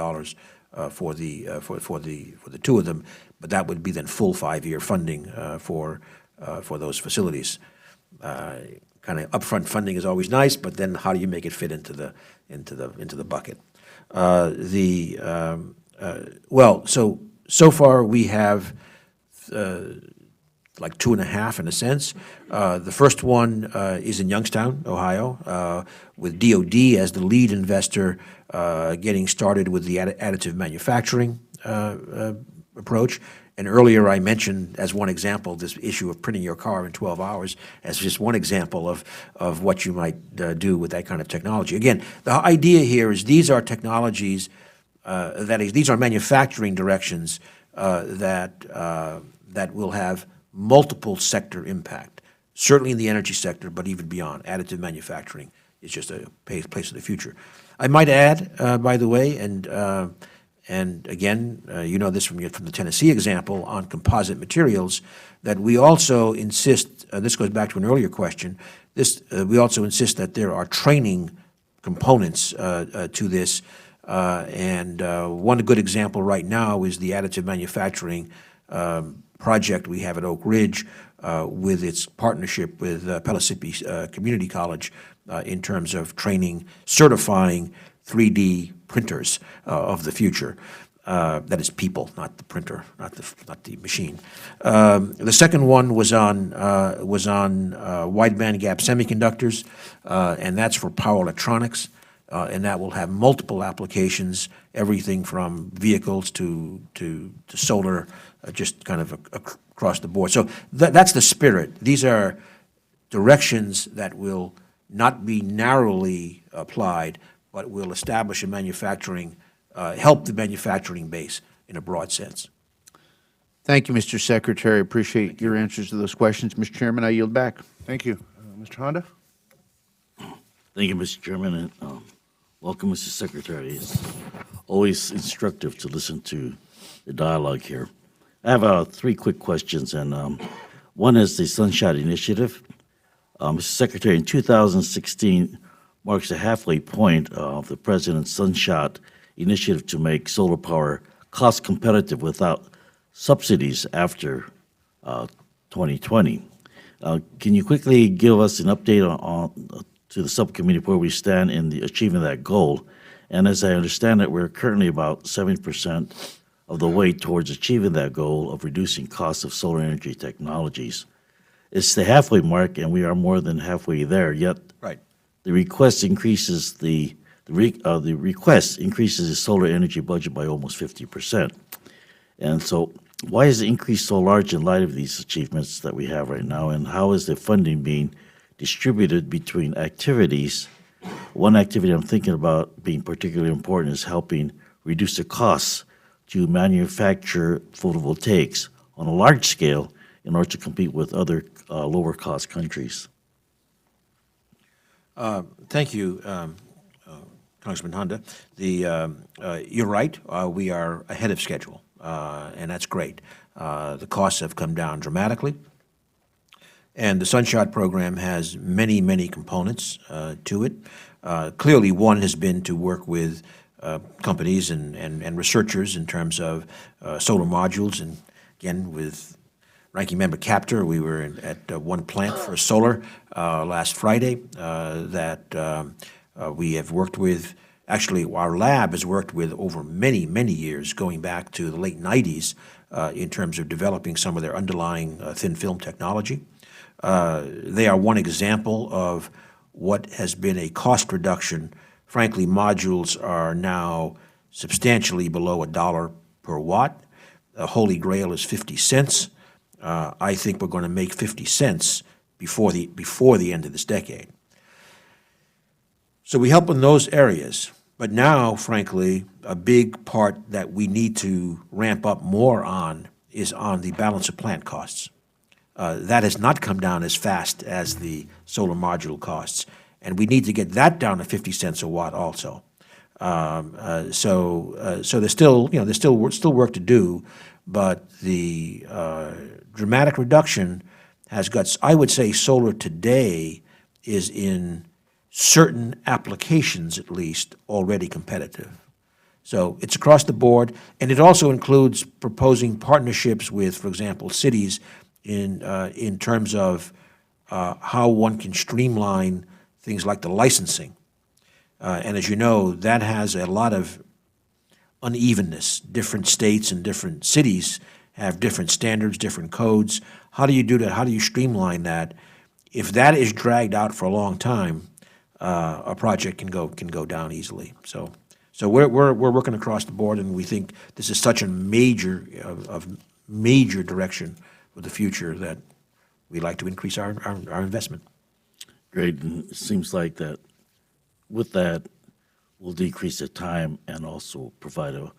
for the two of them, but that would be then full 5-year funding for those facilities. Kind of upfront funding is always nice, but then how do you make it fit into the bucket? Well, so far we have like 2.5 in a sense. The first one is in Youngstown, Ohio, with DOD as the lead investor, getting started with the additive manufacturing approach. And earlier I mentioned as one example this issue of printing your car in 12 hours as just one example of what you might do with that kind of technology. Again, the idea here is these are technologies, that is, these are manufacturing directions that will have multiple sector impact, certainly in the energy sector, but even beyond. Additive manufacturing is just a place of the future. I might add, by the way, and again, you know this from the Tennessee example on composite materials, that we also insist, this goes back to an earlier question, we also insist that there are training components to this. And one good example right now is the additive manufacturing project we have at Oak Ridge with its partnership with Pellissippi Community College in terms of training, certifying 3D printers of the future. That is people, not the printer, not the machine. The second one was on wide bandgap semiconductors, and that's for power electronics, and that will have multiple applications, everything from vehicles to solar, just kind of across the board. So that's the spirit. These are directions that will not be narrowly applied, but will establish a manufacturing, help the manufacturing base in a broad sense. Thank you, Mr. Secretary. Appreciate your answers to those questions. Mr. Chairman, I yield back. Thank you. Mr. Honda? Thank you, Mr. Chairman, and welcome, Mr. Secretary. It's always instructive to listen to the dialogue here. I have 3 quick questions, and one is the Sunshot Initiative. Mr. Secretary, in 2016 marks the halfway point of the President's Sunshot Initiative to make solar power cost competitive without subsidies after 2020. Can you quickly give us an update to the subcommittee where we stand in the achieving that goal? And as I understand it, we're currently about 7% of the way towards achieving that goal of reducing costs of solar energy technologies. It's the halfway mark, and we are more than halfway there. Yet, Right. the request increases the solar energy budget by almost 50%. And so, why is the increase so large in light of these achievements that we have right now? And how is the funding being distributed between activities? One activity I'm thinking about being particularly important is helping reduce the costs to manufacture photovoltaics on a large scale in order to compete with other lower-cost countries. Thank you, Congressman Honda. You're right. We are ahead of schedule, and that's great. The costs have come down dramatically, and the Sunshot program has many, many components to it. Clearly, one has been to work with companies and researchers in terms of solar modules, and again, with Ranking Member Capter, we were at one plant for solar last Friday that we have worked with. Actually, our lab has worked with over many, many years, going back to the late 90s, in terms of developing some of their underlying thin film technology. They are one example of what has been a cost reduction. Frankly, modules are now substantially below $1 per watt. The Holy Grail is 50 cents. I think we're going to make 50 cents before the end of this decade. So we help in those areas. But now, frankly, a big part that we need to ramp up more on is on the balance of plant costs. That has not come down as fast as the solar module costs, and we need to get that down to 50 cents a watt also. So there's still work to do, but the dramatic reduction has got. I would say solar today is in certain applications, at least, already competitive. So it's across the board, and it also includes proposing partnerships with, for example, cities in terms of how one can streamline things like the licensing. And as you know, that has a lot of unevenness. Different states and different cities have different standards, different codes. How do you do that? How do you streamline that? If that is dragged out for a long time, a project can go down easily. So we're working across the board, and we think this is such a major direction for the future that we'd like to increase our investment. Great, and it seems like that with that, we'll decrease the time and also provide a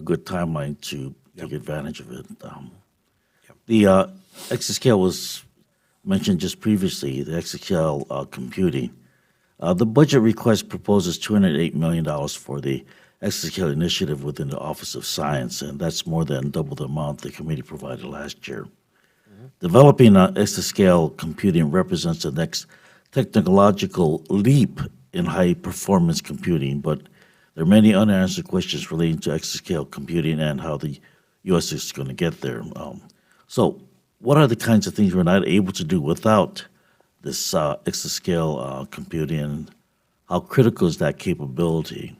good timeline to take advantage of it. The exascale was mentioned just previously, the exascale computing. The budget request proposes $208 million for the exascale initiative within the Office of Science, and that's more than double the amount the committee provided last year. Developing exascale computing represents the next technological leap in high-performance computing, but there are many unanswered questions relating to exascale computing and how the U.S. is going to get there. So what are the kinds of things we're not able to do without this exascale computing? How critical is that capability?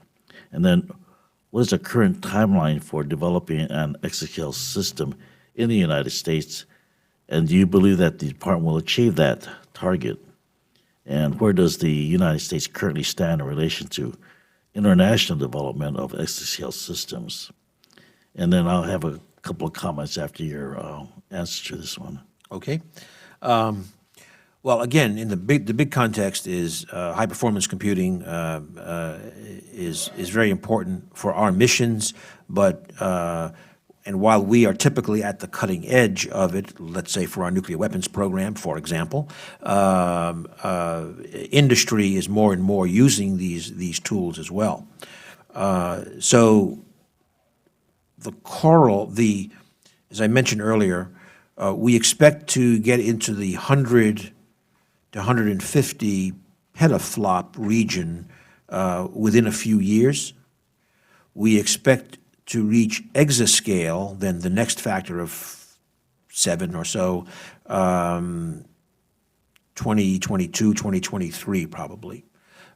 And then what is the current timeline for developing an exascale system in the United States? And do you believe that the department will achieve that target? And where does the United States currently stand in relation to international development of exascale systems? And then I'll have a couple of comments after your answer to this one. Okay. Well, again, in the big context is high performance computing is very important for our missions, but and while we are typically at the cutting edge of it, let's say for our nuclear weapons program, for example, industry is more and more using these tools as well. So as I mentioned earlier, we expect to get into the 100 to 150 petaflop region within a few years. We expect to reach exascale, then the next factor of 7 or so, 2022, 2023 probably.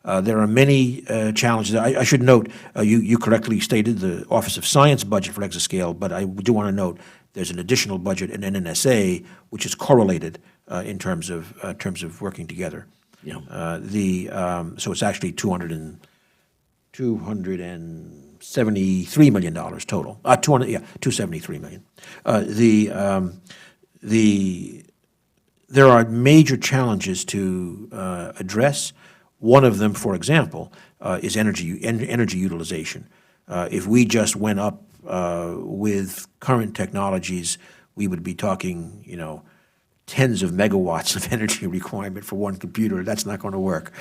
There are many challenges. I should note, you correctly stated the Office of Science budget for exascale, but I do want to note there's an additional budget in NNSA, which is correlated in terms of working together. Yeah. So it's actually $273 million total. $273 million. There are major challenges to address. One of them, for example, is energy utilization. If we just went up with current technologies, we would be talking, tens of megawatts of energy requirement for one computer. That's not going to work.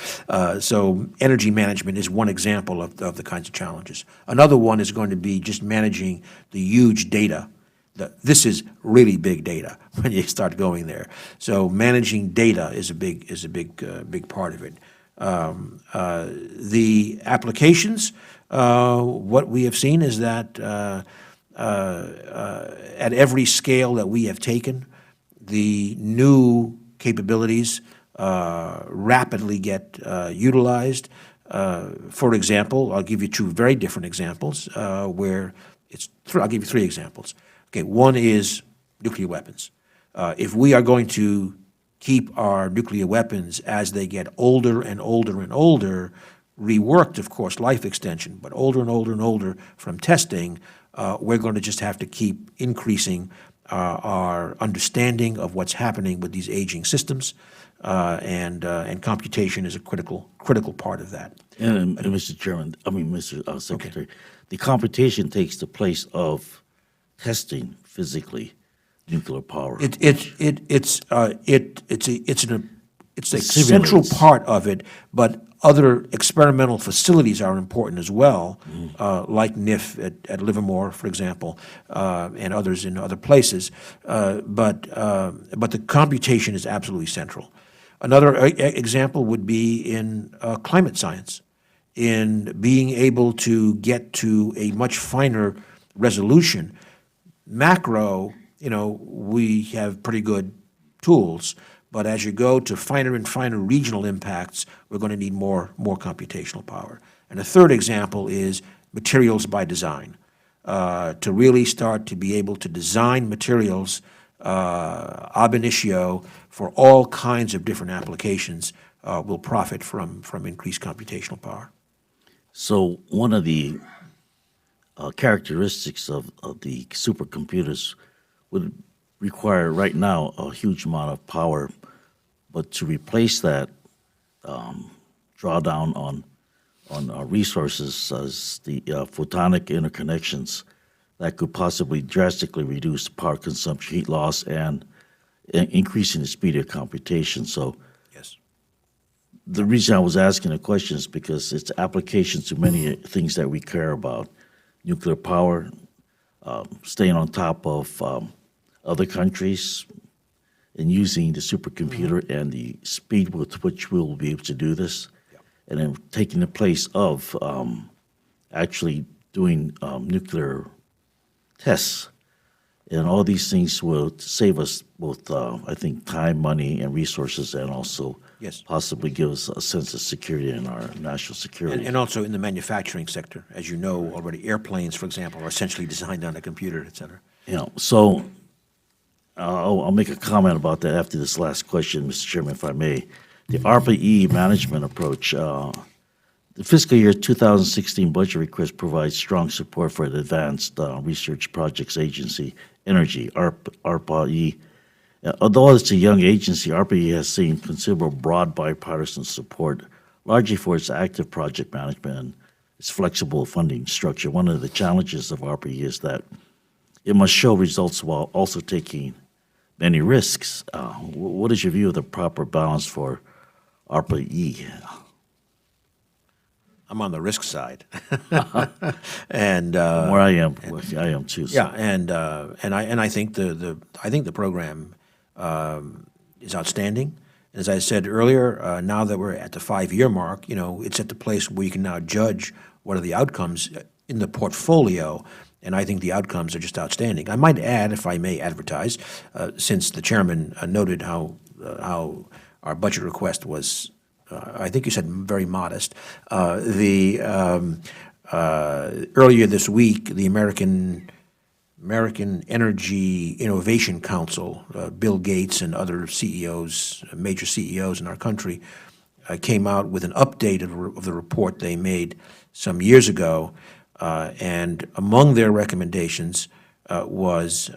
So energy management is one example of the kinds of challenges. Another one is going to be just managing the huge data. This is really big data when you start going there. So managing data is a big part of it. The applications, what we have seen is that at every scale that we have taken, the new capabilities rapidly get utilized. For example, I'll give you two very different examples I'll give you three examples. Okay, one is nuclear weapons. If we are going to keep our nuclear weapons as they get older and older and older, reworked, of course, life extension, but older and older and older from testing, we're going to just have to keep increasing our understanding of what's happening with these aging systems, and computation is a critical part of that. And Mr. Mr. Secretary, the computation takes the place of testing physically nuclear power. It's a central part of it, but other experimental facilities are important as well, like NIF at Livermore, for example, and others in other places. But the computation is absolutely central. Another example would be in climate science. in being able to get to a much finer resolution. Macro, we have pretty good tools, but as you go to finer and finer regional impacts, we're going to need more computational power. And a third example is materials by design. To really start to be able to design materials ab initio for all kinds of different applications will profit from increased computational power. So one of the characteristics of the supercomputers would require right now a huge amount of power, but to replace that drawdown on resources as the photonic interconnections that could possibly drastically reduce power consumption, heat loss, and increasing the speed of computation. So Yes. the reason I was asking the question is because it's applications to many things that we care about. Nuclear power, staying on top of other countries, and using the supercomputer and the speed with which we will be able to do this, and then taking the place of actually doing nuclear tests. And all these things will save us both, I think, time, money, and resources, and also Yes. possibly give us a sense of security in our national security. And also in the manufacturing sector. As you know already, airplanes, for example, are essentially designed on a computer, et cetera. So I'll make a comment about that after this last question, Mr. Chairman, if I may. The ARPA-E management approach, the fiscal year 2016 budget request provides strong support for the Advanced Research Projects Agency, Energy, ARPA-E. Although it's a young agency, ARPA-E has seen considerable broad bipartisan support, largely for its active project management and its flexible funding structure. One of the challenges of ARPA-E is that it must show results while also taking many risks. What is your view of the proper balance for ARPA-E? I'm on the risk side. And Where I am too. So. yeah, and I think the program is outstanding. As I said earlier, now that we're at the 5-year mark, it's at the place where you can now judge what are the outcomes in the portfolio, and I think the outcomes are just outstanding. I might add, if I may advertise, since the chairman noted how our budget request was, I think you said very modest. Earlier this week, the American Energy Innovation Council, Bill Gates and other CEOs, major CEOs in our country, came out with an update of the report they made some years ago, and among their recommendations was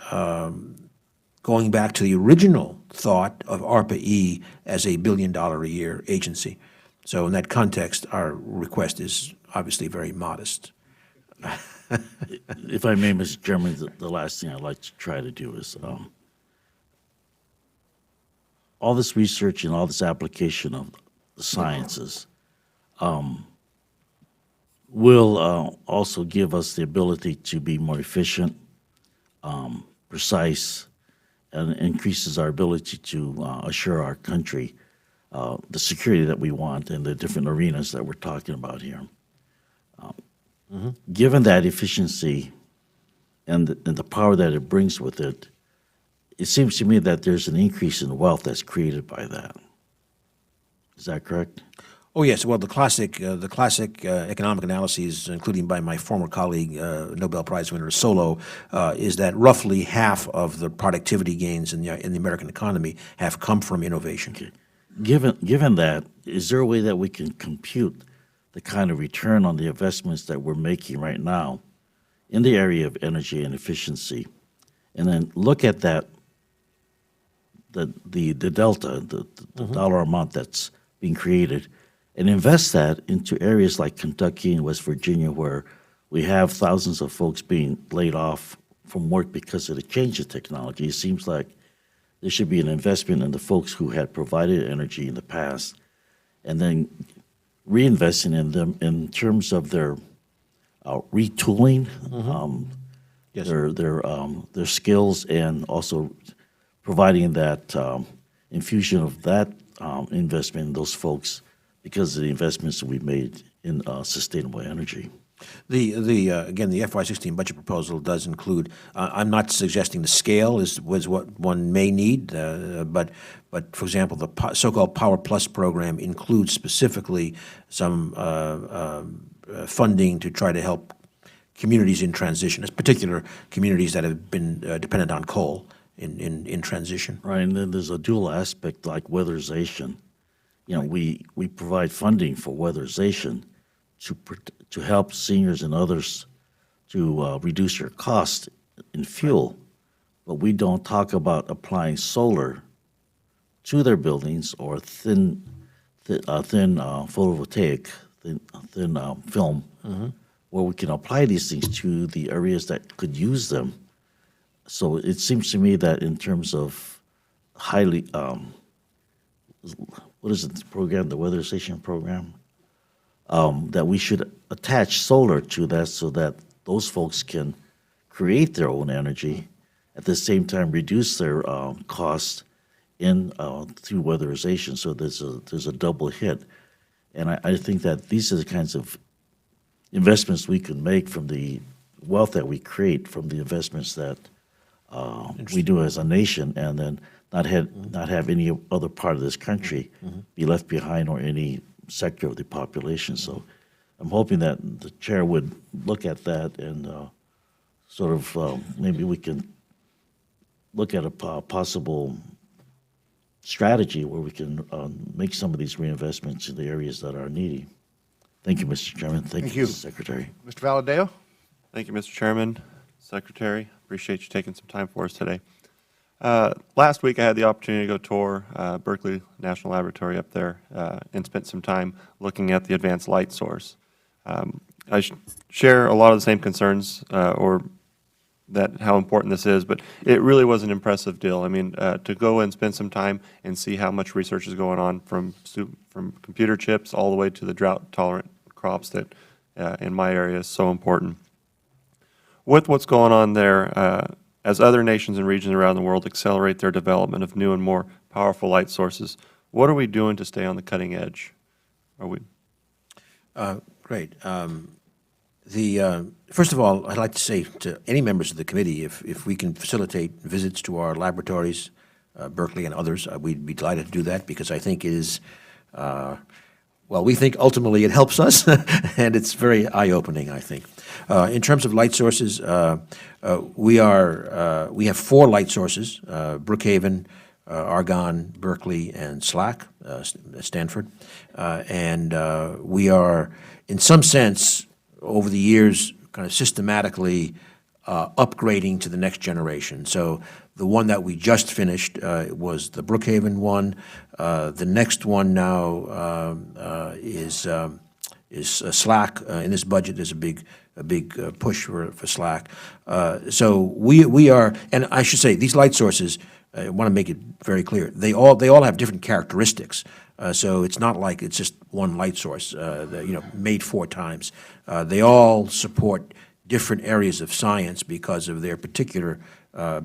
going back to the original thought of ARPA-E as a $1 billion a year agency. So in that context, our request is obviously very modest. If I may, Mr. Chairman, the last thing I'd like to try to do is all this research and all this application of the sciences will also give us the ability to be more efficient, precise, and increases our ability to assure our country the security that we want in the different arenas that we're talking about here. Given that efficiency and the power that it brings with it, it seems to me that there's an increase in wealth that's created by that. Is that correct? Oh, yes. Well, the classic economic analyses, including by my former colleague, Nobel Prize winner Solow, is that roughly half of the productivity gains in the American economy have come from innovation. Okay. Given that, is there a way that we can compute the kind of return on the investments that we're making right now in the area of energy and efficiency, and then look at that, the delta, the dollar amount that's being created, and invest that into areas like Kentucky and West Virginia, where we have thousands of folks being laid off from work because of the change in technology? It seems like there should be an investment in the folks who had provided energy in the past, and then reinvesting in them in terms of their retooling, Yes. their skills, and also providing that infusion of that investment in those folks because of the investments that we've made in sustainable energy. Again, the FY16 budget proposal does include, I'm not suggesting the scale was what one may need, but for example, the so-called Power Plus program includes specifically some funding to try to help communities in transition, particular communities that have been dependent on coal in transition. Right, and then there's a dual aspect like weatherization. You know, we provide funding for weatherization to help seniors and others to reduce their cost in fuel, but we don't talk about applying solar to their buildings or thin photovoltaic, thin film, where we can apply these things to the areas that could use them. So it seems to me that in terms of highly, what is it, the program, the weatherization program? That we should attach solar to that so that those folks can create their own energy, at the same time reduce their costs through weatherization. So there's a double hit, and I think that these are the kinds of investments we can make from the wealth that we create from the investments that we do as a nation, and then not have any other part of this country be left behind or any sector of the population. So I'm hoping that the chair would look at that and sort of maybe we can look at a possible strategy where we can make some of these reinvestments in the areas that are needy. Thank you, Mr. Chairman. Thank you, Mr. Secretary. Mr. Valadeo? Thank you, Mr. Chairman, Secretary. Appreciate you taking some time for us today. Last week, I had the opportunity to go tour Berkeley National Laboratory up there and spent some time looking at the advanced light source. I share a lot of the same concerns or that how important this is, but it really was an impressive deal. I mean, to go and spend some time and see how much research is going on from computer chips all the way to the drought-tolerant crops that in my area is so important. With what's going on there, as other nations and regions around the world accelerate their development of new and more powerful light sources, what are we doing to stay on the cutting edge? Are we? Great. First of all, I'd like to say to any members of the committee, if we can facilitate visits to our laboratories, Berkeley and others, we'd be delighted to do that, because I think it is, well, we think ultimately it helps us, and it's very eye-opening, I think. In terms of light sources, we have 4 light sources, Brookhaven, Argonne, Berkeley, and SLAC, Stanford. And we are, in some sense, over the years, kind of systematically upgrading to the next generation. So the one that we just finished was the Brookhaven one. The next one now is SLAC. In this budget, there's a big push for SLAC. So we are, and I should say, these light sources, I want to make it very clear, they all have different characteristics. So it's not like it's just one light source, made 4 times. They all support different areas of science because of their particular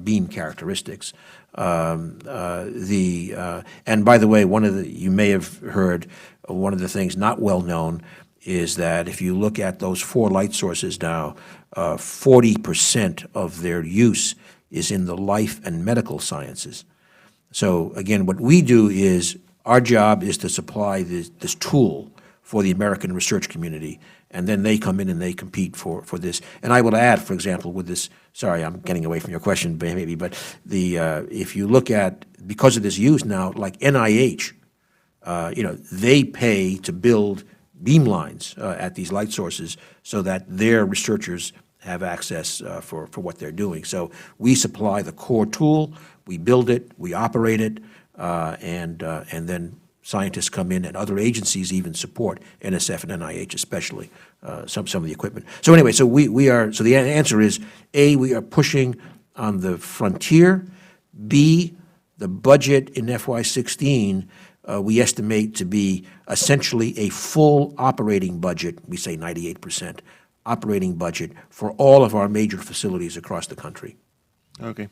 beam characteristics. And by the way, you may have heard, one of the things not well known is that if you look at those 4 light sources now, 40% of their use is in the life and medical sciences. So again, what we do is, our job is to supply this tool for the American research community, and then they come in and they compete for this. And I will add, for example, with this, sorry, I'm getting away from your question maybe, but if you look at, because of this use now, like NIH, they pay to build beam lines at these light sources so that their researchers have access for what they're doing. So we supply the core tool, we build it, we operate it, and then scientists come in, and other agencies even support NSF and NIH especially, some of the equipment. So anyway, so so the answer is, A, we are pushing on the frontier. B, the budget in FY16 we estimate to be essentially a full operating budget, we say 98%, operating budget for all of our major facilities across the country. Okay.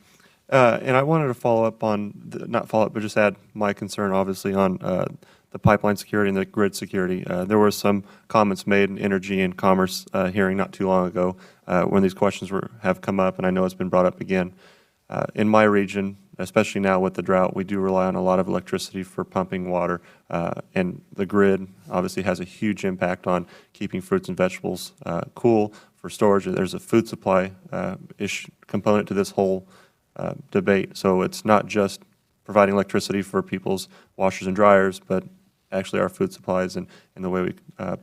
And I wanted to follow up on, not follow up, but just add my concern, obviously, on the pipeline security and the grid security. There were some comments made in Energy and Commerce hearing not too long ago when these questions have come up, and I know it's been brought up again. In my region, especially now with the drought, we do rely on a lot of electricity for pumping water, and the grid obviously has a huge impact on keeping fruits and vegetables cool for storage. There's a food supply component to this whole debate. So it's not just providing electricity for people's washers and dryers, but actually our food supplies and the way we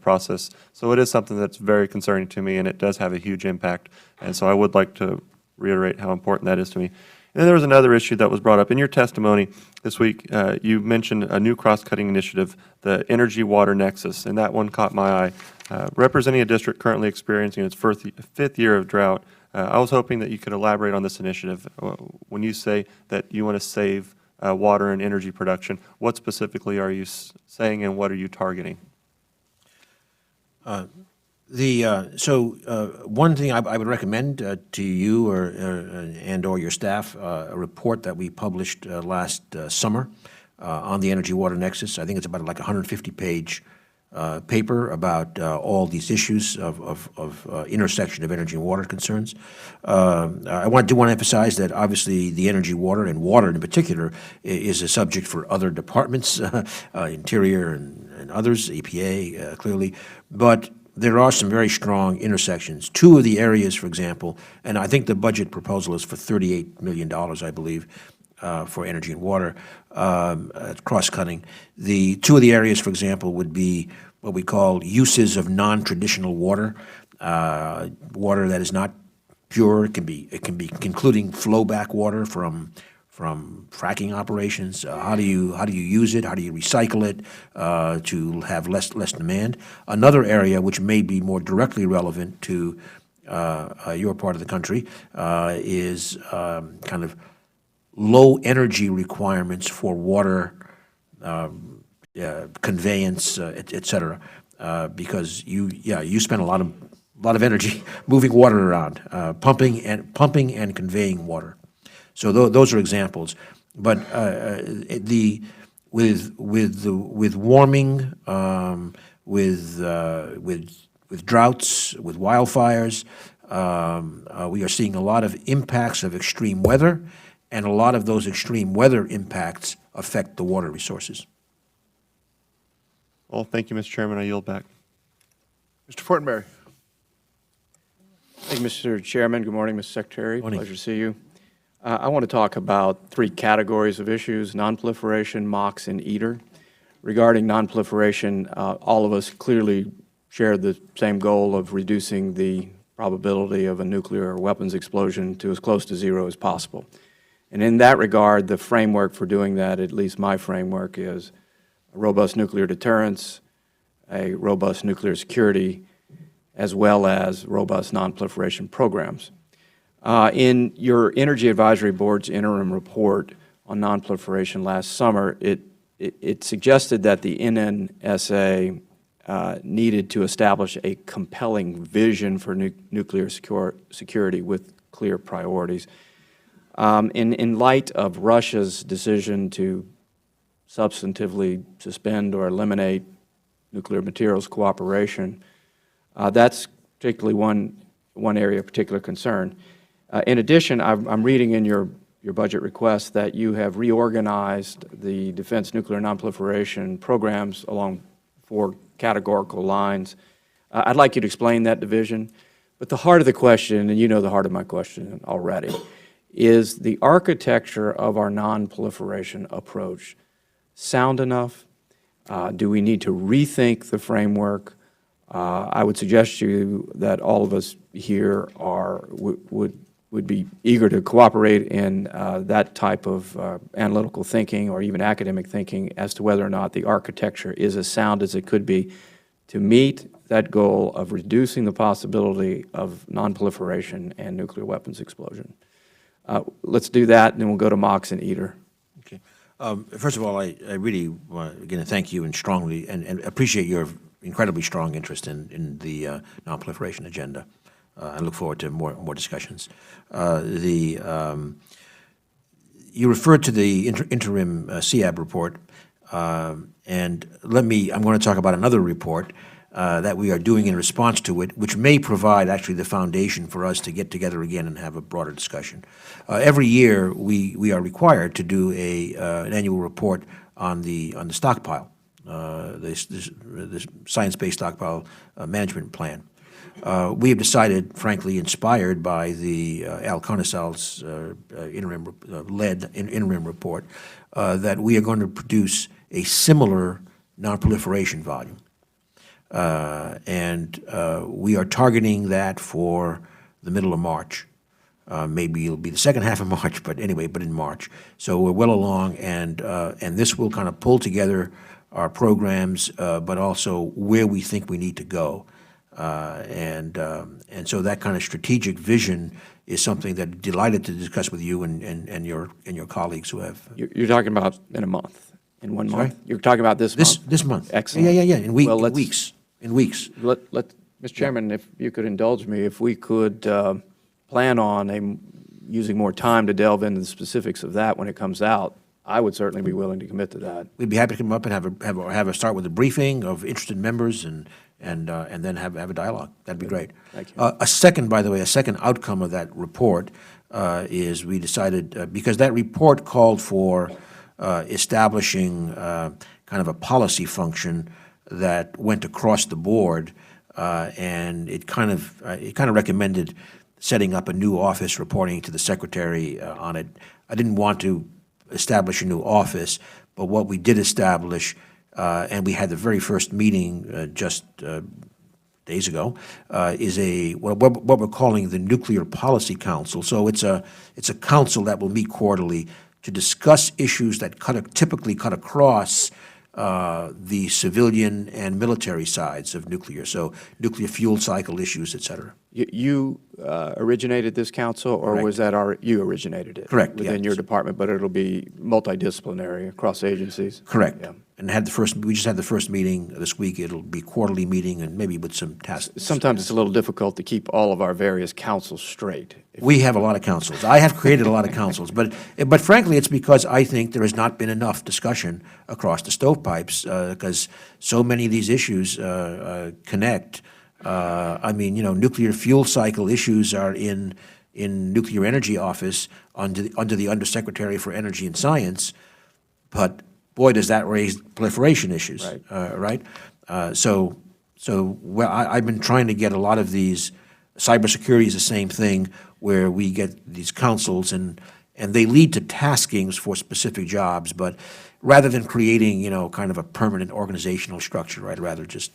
process. So it is something that's very concerning to me, and it does have a huge impact. And so I would like to reiterate how important that is to me. And then there was another issue that was brought up. In your testimony this week, you mentioned a new cross-cutting initiative, the Energy-Water Nexus, and that one caught my eye. Representing a district currently experiencing its fifth year of drought, I was hoping that you could elaborate on this initiative. When you say that you want to save water and energy production, what specifically are you saying and what are you targeting? One thing I would recommend to you or your staff, a report that we published last summer on the Energy Water Nexus. I think it's about like a 150-page paper about all these issues of intersection of energy and water concerns. I do want to emphasize that obviously the energy, water, and water in particular is a subject for other departments, Interior and others, EPA clearly, but there are some very strong intersections. Two of the areas, for example, and I think the budget proposal is for $38 million, I believe, for energy and water, cross-cutting. The two of the areas, for example, would be what we call uses of non-traditional water, water that is not pure. It can be including flowback water from fracking operations. How do you use it? How do you recycle it to have less demand? Another area which may be more directly relevant to your part of the country is kind of low energy requirements for water conveyance, et cetera, because you spend a lot of energy moving water around, pumping and conveying water. So those are examples, but with warming, with droughts, with wildfires, we are seeing a lot of impacts of extreme weather, and a lot of those extreme weather impacts affect the water resources. Well, thank you, Mr. Chairman. I yield back. Mr. Fortenberry. Thank you, Mr. Chairman. Good morning, Mr. Secretary. Morning. Pleasure to see you. I want to talk about three categories of issues: nonproliferation, MOX, and EATR. Regarding nonproliferation, all of us clearly share the same goal of reducing the probability of a nuclear weapons explosion to as close to zero as possible. And in that regard, the framework for doing that, at least my framework, is a robust nuclear deterrence, a robust nuclear security, as well as robust nonproliferation programs. In your Energy Advisory Board's interim report on nonproliferation last summer, it suggested that the NNSA needed to establish a compelling vision for nuclear security with clear priorities. In light of Russia's decision to substantively suspend or eliminate nuclear materials cooperation, that's particularly one area of particular concern. In addition, I'm reading in your budget request that you have reorganized the defense nuclear nonproliferation programs along 4 categorical lines. I'd like you to explain that division. But the heart of the question, and you know the heart of my question already, is the architecture of our nonproliferation approach sound enough? Do we need to rethink the framework? I would suggest to you that all of us here would be eager to cooperate in that type of analytical thinking or even academic thinking as to whether or not the architecture is as sound as it could be to meet that goal of reducing the possibility of nonproliferation and nuclear weapons explosion. Let's do that, and then we'll go to MOX and EATR. Okay. First of all, I really want to again thank you and strongly and appreciate your incredibly strong interest in the nonproliferation agenda. I look forward to more discussions. You referred to the interim CAB report, and I'm going to talk about another report that we are doing in response to it, which may provide actually the foundation for us to get together again and have a broader discussion. Every year, we are required to do an annual report on the stockpile, the science-based stockpile management plan. We have decided, frankly, inspired by the Al Conosal's led interim report, that we are going to produce a similar nonproliferation volume. And we are targeting that for the middle of March. Maybe it'll be the second half of March, but anyway, but in March. So we're well along, and this will kind of pull together our programs, but also where we think we need to go. And so that kind of strategic vision is something that I'm delighted to discuss with you and your colleagues who have. You're talking about in a month, in 1 month? Sorry? You're talking about this month? This month. Excellent. Yeah, in Well, in let's- weeks. In weeks. Mr. Chairman, if you could indulge me, if we could plan on using more time to delve into the specifics of that when it comes out, I would certainly be willing to commit to that. We'd be happy to come up and have a start with a briefing of interested members and then have a dialogue. That'd be great. Thank you. A second outcome of that report is we decided, because that report called for establishing kind of a policy function that went across the board, and it kind of recommended setting up a new office reporting to the secretary on it. I didn't want to establish a new office, but what we did establish, and we had the very first meeting just days ago, is what we're calling the Nuclear Policy Council. So it's a council that will meet quarterly to discuss issues that typically cut across the civilian and military sides of nuclear, so nuclear fuel cycle issues, et cetera. You originated this council, or Correct. was that you originated it? Correct, Within yeah. your department, but it'll be multidisciplinary across agencies? Correct. Yeah. And we just had the first meeting this week. It'll be quarterly meeting and maybe with some tasks. Sometimes it's a little difficult to keep all of our various councils straight. We have a lot of councils. I have created a lot of councils, but frankly, it's because I think there has not been enough discussion across the stovepipes, because so many of these issues connect. Nuclear fuel cycle issues are in nuclear energy office under the Undersecretary for Energy and Science, but boy, does that raise proliferation issues, right? I've been trying to get a lot of these. Cybersecurity is the same thing, where we get these councils and they lead to taskings for specific jobs, but rather than creating, kind of a permanent organizational structure, I'd rather just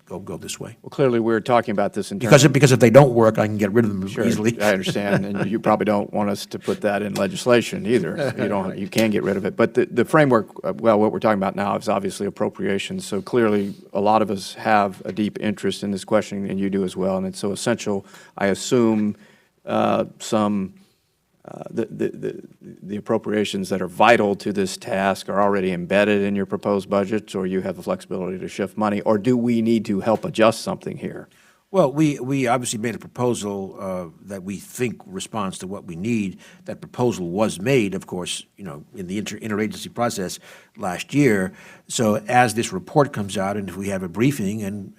go this way. Well, clearly, we're talking about this in terms Because if they don't work, I can get rid of them Sure, easily. I understand, and you probably don't want us to put that in legislation either. You can get rid of it. But the framework, what we're talking about now is obviously appropriations. So clearly, a lot of us have a deep interest in this question, and you do as well. And it's so essential. I assume the appropriations that are vital to this task are already embedded in your proposed budget, or you have the flexibility to shift money, or do we need to help adjust something here? Well, we obviously made a proposal that we think responds to what we need. That proposal was made, of course, in the interagency process last year. So as this report comes out, and if we have a briefing, and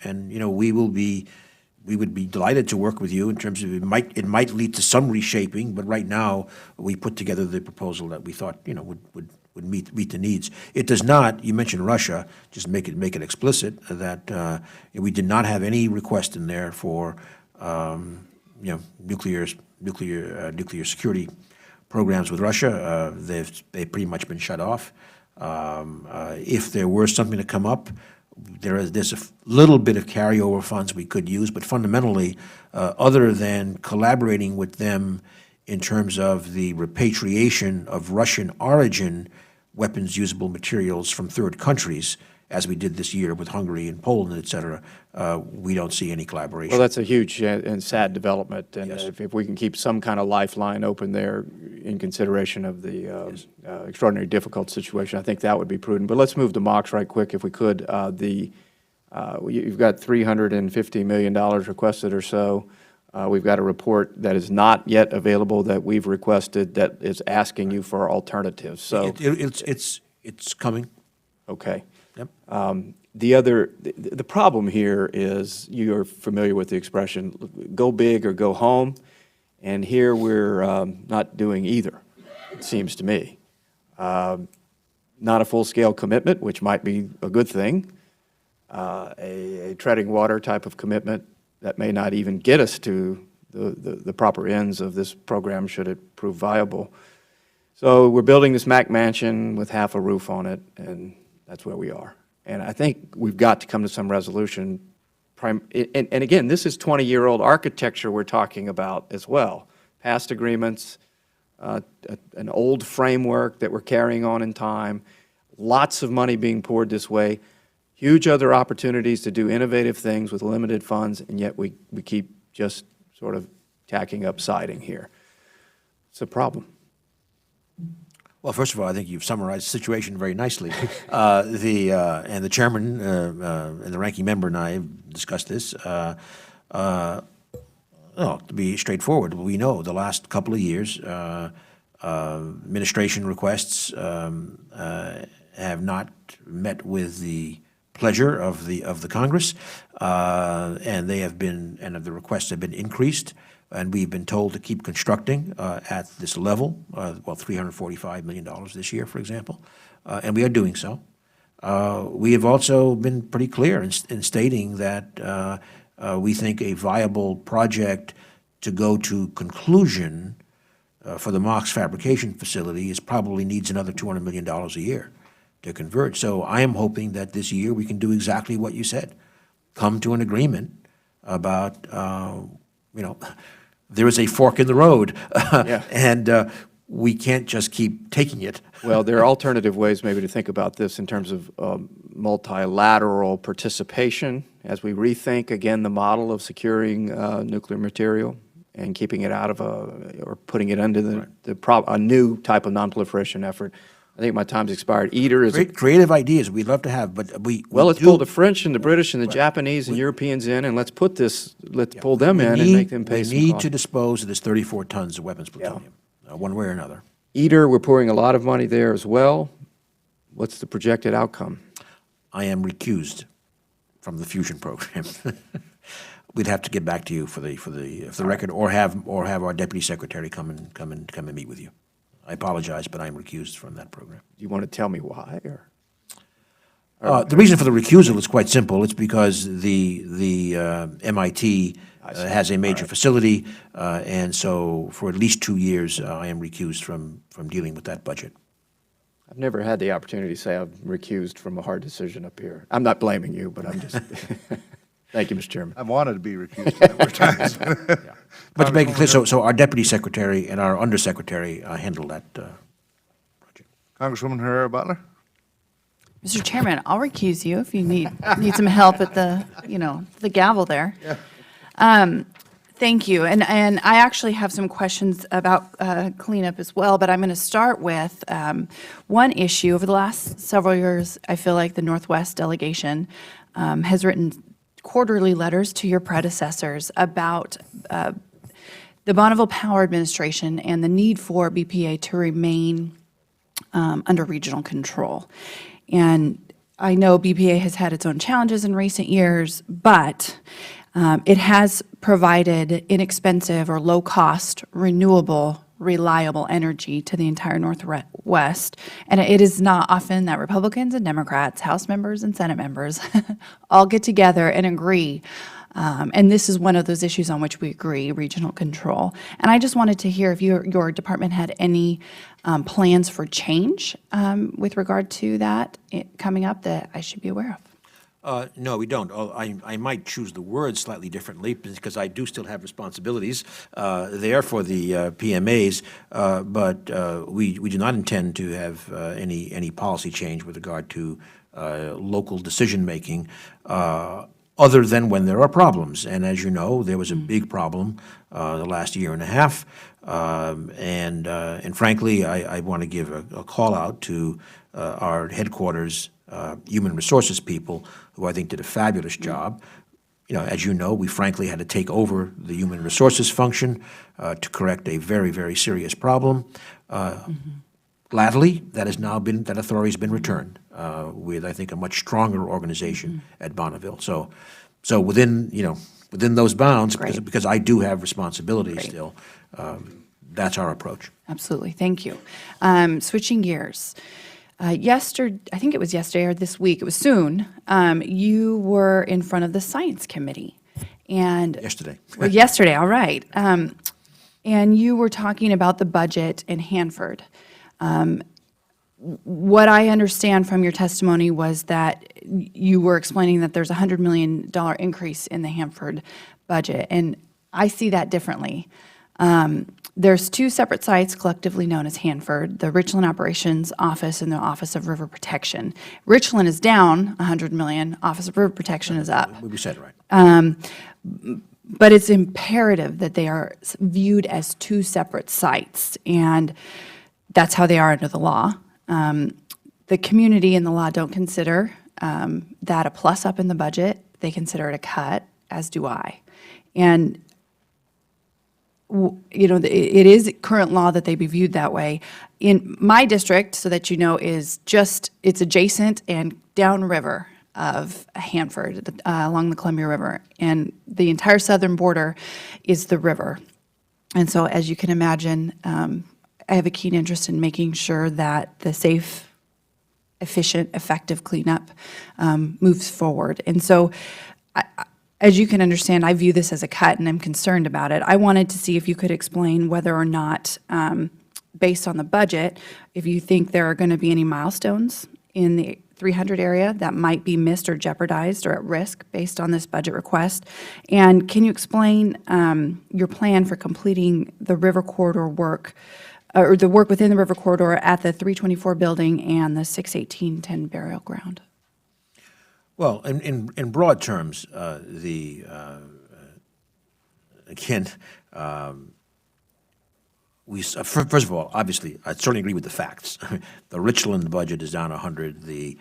we would be delighted to work with you in terms of it might lead to some reshaping, but right now we put together the proposal that we thought would meet the needs. It does not. You mentioned Russia. Just make it explicit that we did not have any request in there for nuclear security programs with Russia. They've pretty much been shut off. If there were something to come up, there's a little bit of carryover funds we could use, but fundamentally, other than collaborating with them in terms of the repatriation of Russian origin weapons usable materials from third countries, as we did this year with Hungary and Poland, et cetera, we don't see any collaboration. Well, that's a huge and sad development, and if we can keep some kind of lifeline open there in consideration of the extraordinary difficult situation, I think that would be prudent. But let's move to MOX right quick, if we could. You've got $350 million requested or so. We've got a report that is not yet available that we've requested that is asking you for alternatives. So, It's coming. okay. Yep. The problem here is, you're familiar with the expression, go big or go home, and here we're not doing either, it seems to me. Not a full-scale commitment, which might be a good thing, a treading water type of commitment that may not even get us to the proper ends of this program should it prove viable. So we're building this Mac mansion with half a roof on it, and that's where we are. And I think we've got to come to some resolution. And again, this is 20-year-old architecture we're talking about as well. Past agreements, an old framework that we're carrying on in time, lots of money being poured this way, huge other opportunities to do innovative things with limited funds, and yet we keep just sort of tacking up siding here. It's a problem. Well, first of all, I think you've summarized the situation very nicely. And the chairman and the ranking member and I have discussed this. Well, to be straightforward, we know the last couple of years, administration requests have not met with the pleasure of the Congress, and the requests have been increased. And we've been told to keep constructing at this level, $345 million this year, for example, and we are doing so. We have also been pretty clear in stating that we think a viable project to go to conclusion for the MOX fabrication facility probably needs another $200 million a year to convert. So I am hoping that this year we can do exactly what you said, come to an agreement about, there is a fork in the road, and we can't just keep taking it. Well, there are alternative ways maybe to think about this in terms of multilateral participation as we rethink, again, the model of securing nuclear material and keeping it out of or putting it under a new type of nonproliferation effort. I think my time's expired. ITER is Creative ideas we'd love to have, but let's pull the French and the British and the Japanese and Europeans in, and let's pull them in and make them pay some We need cost. to dispose of this 34 tons of weapons plutonium, one way or another. ITER, we're pouring a lot of money there as well. What's the projected outcome? I am recused from the fusion program. We'd have to get back to you for the record, or have our deputy secretary come and meet with you. I apologize, but I am recused from that program. Do you want to tell me why? The reason for the recusal is quite simple. It's because the MIT has a major facility, and so for at least 2 years, I am recused from dealing with that budget. I've never had the opportunity to say I'm recused from a hard decision up here. I'm not blaming you, but I'm just, thank you, Mr. Chairman. I've wanted to be recused a number of times. But to make it clear, so our deputy secretary and our undersecretary handle that project. Congresswoman Herrera Butler? Mr. Chairman, I'll recuse you if you need some help at the gavel there. Thank you. And I actually have some questions about cleanup as well, but I'm going to start with one issue. Over the last several years, I feel like the Northwest delegation has written quarterly letters to your predecessors about the Bonneville Power Administration and the need for BPA to remain under regional control. And I know BPA has had its own challenges in recent years, but it has provided inexpensive or low-cost, renewable, reliable energy to the entire Northwest. And it is not often that Republicans and Democrats, House members and Senate members, all get together and agree. And this is one of those issues on which we agree, regional control. And I just wanted to hear if your department had any plans for change with regard to that coming up that I should be aware of. No, we don't. I might choose the words slightly differently because I do still have responsibilities there for the PMAs, but we do not intend to have any policy change with regard to local decision-making other than when there are problems. And as you know, there was a big problem the last year and a half, and frankly, I want to give a call out to our headquarters human resources people who I think did a fabulous job. as you know, we frankly had to take over the human resources function to correct a very, very serious problem. Gladly, that authority has been returned with, I think, a much stronger organization at Bonneville. So within those bounds, because I do have responsibilities still, that's our approach. Absolutely, thank you. Switching gears. Yesterday, I think it was yesterday or this week, it was soon, you were in front of the Science Committee. And Yesterday. Well, yesterday, all right. And you were talking about the budget in Hanford. What I understand from your testimony was that you were explaining that there's a $100 million increase in the Hanford budget, and I see that differently. There's two separate sites collectively known as Hanford, the Richland Operations Office and the Office of River Protection. Richland is down $100 million, Office of River Protection is up. We said it right. But it's imperative that they are viewed as two separate sites, and that's how they are under the law. The community and the law don't consider that a plus up in the budget. They consider it a cut, as do I. And it is current law that they be viewed that way. In my district, so that you know, it's adjacent and downriver of Hanford, along the Columbia River. And the entire southern border is the river. And so, as you can imagine, I have a keen interest in making sure that the safe, efficient, effective cleanup moves forward. And so, as you can understand, I view this as a cut, and I'm concerned about it. I wanted to see if you could explain whether or not, based on the budget, if you think there are going to be any milestones in the 300 area that might be missed or jeopardized or at risk based on this budget request. And can you explain your plan for completing the river corridor work, or the work within the river corridor at the 324 building and the 61810 burial ground? Well, in broad terms, first of all, obviously, I certainly agree with the facts. The Richland budget is down 100. The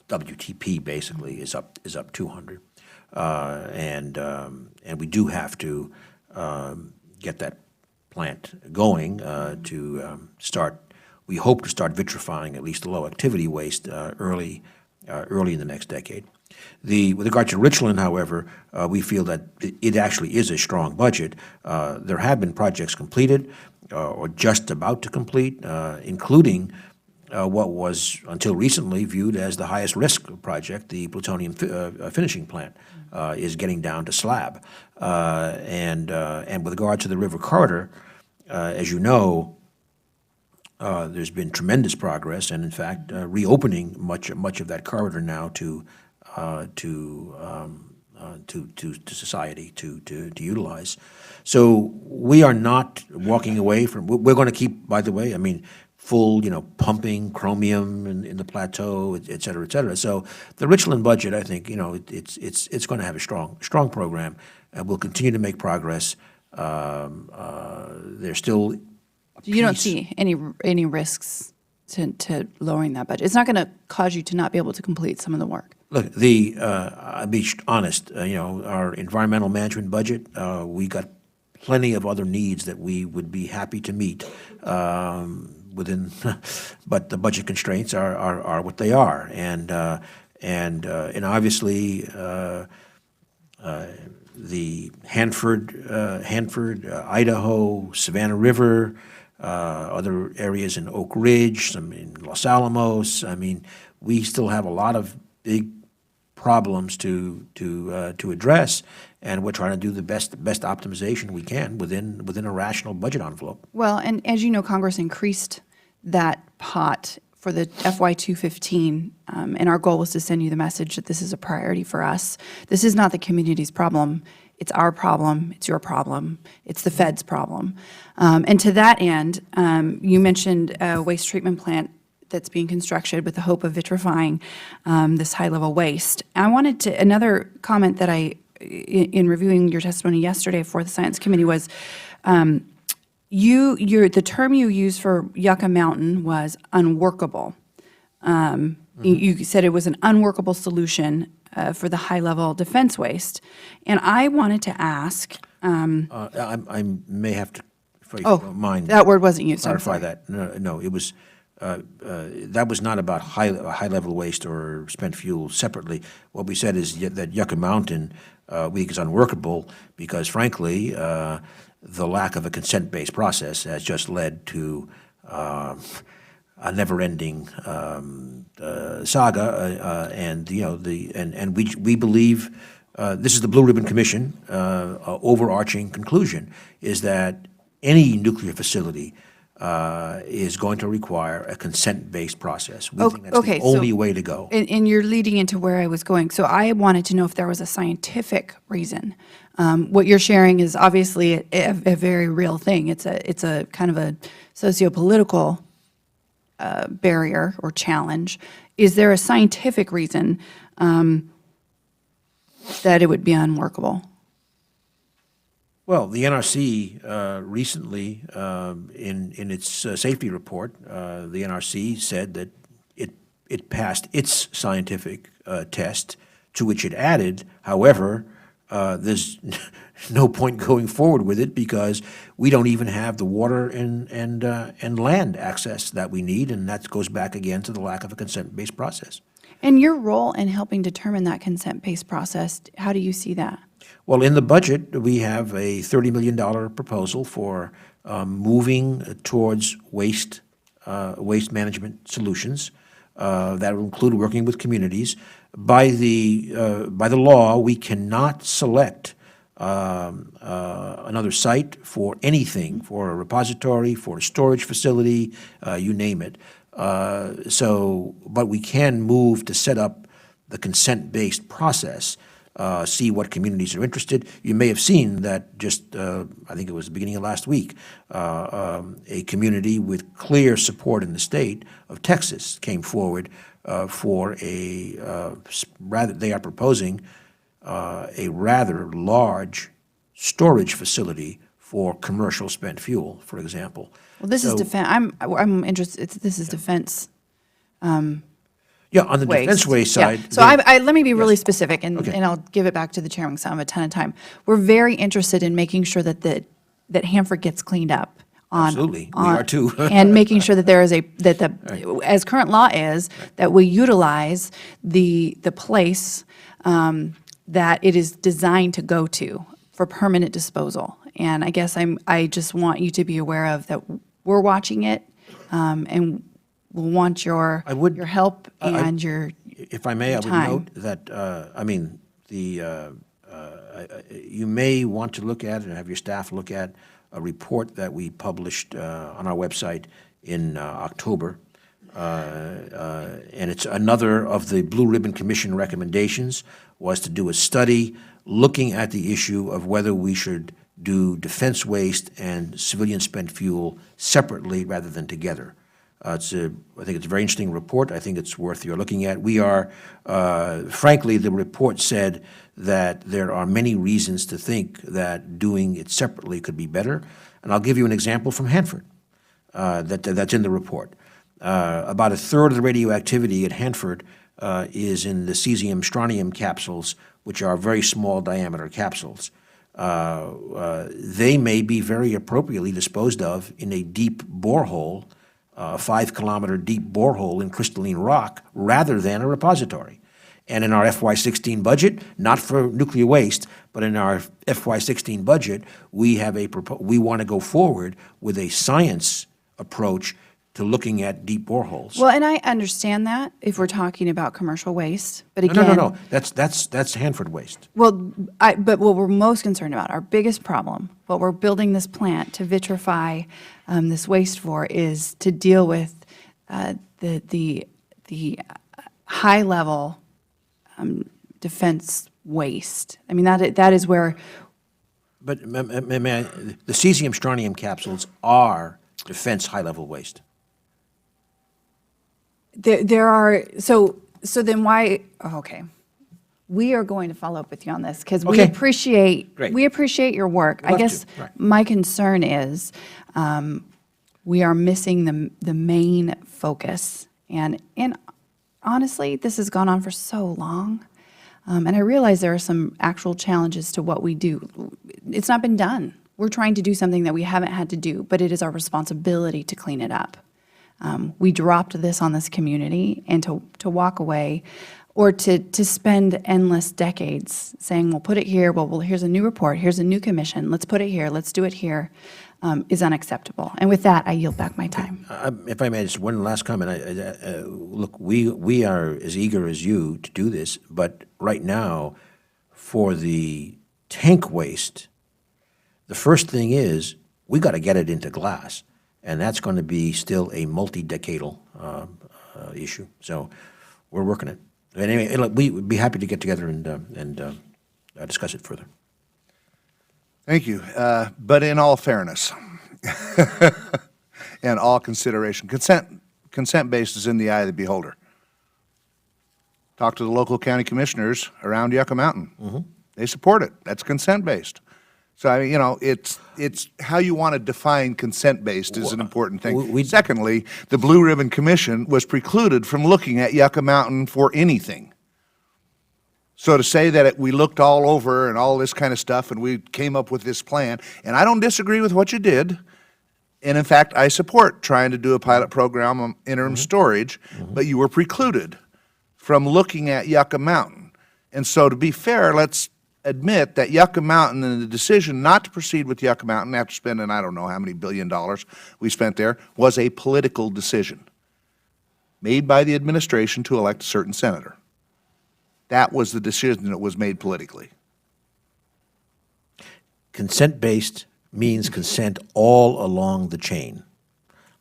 WTP basically is up 200, and we do have to get that plant going to start. We hope to start vitrifying at least the low activity waste early in the next decade. With regard to Richland, however, we feel that it actually is a strong budget. There have been projects completed or just about to complete, including what was until recently viewed as the highest risk project, the plutonium finishing plant, is getting down to slab. And with regard to the river corridor, as you know, there's been tremendous progress, and in fact, reopening much of that corridor now to society to utilize. So we are not walking away from. We're going to keep, by the way, full, pumping chromium in the plateau, et cetera, et cetera. So the Richland budget, I think, it's going to have a strong program, and we'll continue to make progress. There's still. You don't see any risks to lowering that budget? It's not going to cause you to not be able to complete some of the work? Look, I'll be honest, our environmental management budget, we got plenty of other needs that we would be happy to meet within, but the budget constraints are what they are. And obviously, the Hanford, Idaho, Savannah River, other areas in Oak Ridge, some in Los Alamos. We still have a lot of big problems to address, and we're trying to do the best optimization we can within a rational budget envelope. Well, and as you know, Congress increased that pot for the FY 215, and our goal was to send you the message that this is a priority for us. This is not the community's problem. It's our problem. It's your problem. It's the Fed's problem. And to that end, you mentioned a waste treatment plant that's being constructed with the hope of vitrifying this high-level waste. I wanted to, another comment that in reviewing your testimony yesterday for the Science Committee was, the term you used for Yucca Mountain was unworkable. You said it was an unworkable solution for the high-level defense waste. And I wanted to ask, I may have to, if you oh, don't mind. that word wasn't used, I'm Clarify sorry. that. No, it was, that was not about high-level waste or spent fuel separately. What we said is that Yucca Mountain week is unworkable because frankly, the lack of a consent-based process has just led to a never-ending saga, and and we believe this is the Blue Ribbon Commission overarching conclusion is that any nuclear facility is going to require a consent-based process. We think that's Okay, the so- only way to go. And you're leading into where I was going. So I wanted to know if there was a scientific reason. What you're sharing is obviously a very real thing. It's a kind of a socio-political barrier or challenge. Is there a scientific reason that it would be unworkable? Well, the NRC recently, in its safety report, the NRC said that it passed its scientific test, to which it added, however, there's no point going forward with it because we don't even have the water and land access that we need, and that goes back again to the lack of a consent-based process. And your role in helping determine that consent-based process, how do you see that? Well, in the budget, we have a $30 million proposal for moving towards waste management solutions. That will include working with communities. By the law, we cannot select another site for anything, for a repository, for a storage facility, you name it. But we can move to set up the consent-based process, see what communities are interested. You may have seen that just, I think it was the beginning of last week, a community with clear support in the state of Texas came forward for they are proposing a rather large storage facility for commercial spent fuel, for example. Well, this is So- defense, I'm interested, this is defense Yeah, on the defense waste Yeah. side. So let me be really specific, and I'll give it back to the chairman because I don't have a ton of time. We're very interested in making sure that Hanford gets cleaned up. Absolutely. We are too. And making sure that there is as current law is, that we utilize the place that it is designed to go to for permanent disposal. And I guess I just want you to be aware of that we're watching it, and we'll want your help and your If I may, I would time. note that, you may want to look at and have your staff look at a report that we published on our website in October. And it's another of the Blue Ribbon Commission recommendations was to do a study looking at the issue of whether we should do defense waste and civilian spent fuel separately rather than together. I think it's a very interesting report. I think it's worth your looking at. We are, frankly, the report said that there are many reasons to think that doing it separately could be better. And I'll give you an example from Hanford that's in the report. About a third of the radioactivity at Hanford is in the cesium-strontium capsules, which are very small diameter capsules. They may be very appropriately disposed of in a deep borehole, 5-kilometer deep borehole in crystalline rock, rather than a repository. And in our FY16 budget, not for nuclear waste, but in our FY16 budget, we want to go forward with a science approach to looking at deep boreholes. Well, and I understand that if we're talking about commercial waste, but again. No. That's Hanford waste. But what we're most concerned about, our biggest problem, what we're building this plant to vitrify this waste for, is to deal with the high-level defense waste. I mean, that is where. But may I, the cesium-strontium capsules are defense high-level waste. There are, so then why, okay. We are going to follow up with you on this because we Okay. appreciate, Great. we appreciate your work. We'd I love to. guess Right. my concern is we are missing the main focus. And honestly, this has gone on for so long. And I realize there are some actual challenges to what we do. It's not been done. We're trying to do something that we haven't had to do, but it is our responsibility to clean it up. We dropped this on this community, and to walk away or to spend endless decades saying, well, put it here, well, here's a new report, here's a new commission, let's put it here, let's do it here, is unacceptable. And with that, I yield back my time. If I may, just one last comment. Look, we are as eager as you to do this, but right now, for the tank waste, the first thing is we got to get it into glass, and that's going to be still a multi-decadal issue. So we're working it. But anyway, look, we would be happy to get together and discuss it further. Thank you. But in all fairness and all consideration, consent-based is in the eye of the beholder. Talk to the local county commissioners around Yucca Mountain. They support it. That's consent-based. So, I mean, you know, it's how you want to define consent-based is an important thing. Secondly, the Blue Ribbon Commission was precluded from looking at Yucca Mountain for anything. So to say that we looked all over and all this kind of stuff and we came up with this plan, and I don't disagree with what you did, and in fact, I support trying to do a pilot program on interim storage, but you were precluded from looking at Yucca Mountain. And so to be fair, let's admit that Yucca Mountain and the decision not to proceed with Yucca Mountain after spending, I don't know how many $1 billion we spent there, was a political decision made by the administration to elect a certain senator. That was the decision that was made politically. Consent-based means consent all along the chain.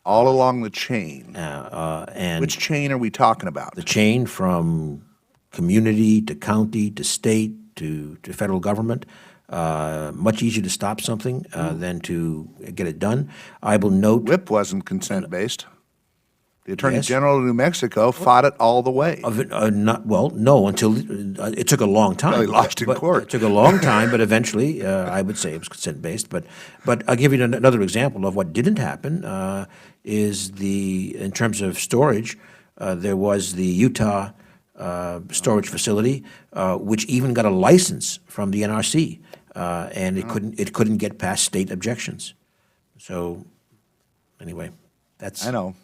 All along the chain. And Which chain are we talking about? the chain from community to county to state to federal government. Much easier to stop something than to get it done. I will note. WIP wasn't consent-based. The Attorney Yes. General of New Mexico fought it all the way. No, until it took a long time. Well, he lost in But court. It took a long time, but eventually, I would say it was consent-based. But I'll give you another example of what didn't happen. Is in terms of storage, there was the Utah storage facility, which even got a license from the NRC, and it couldn't get past state objections. So, anyway, I know.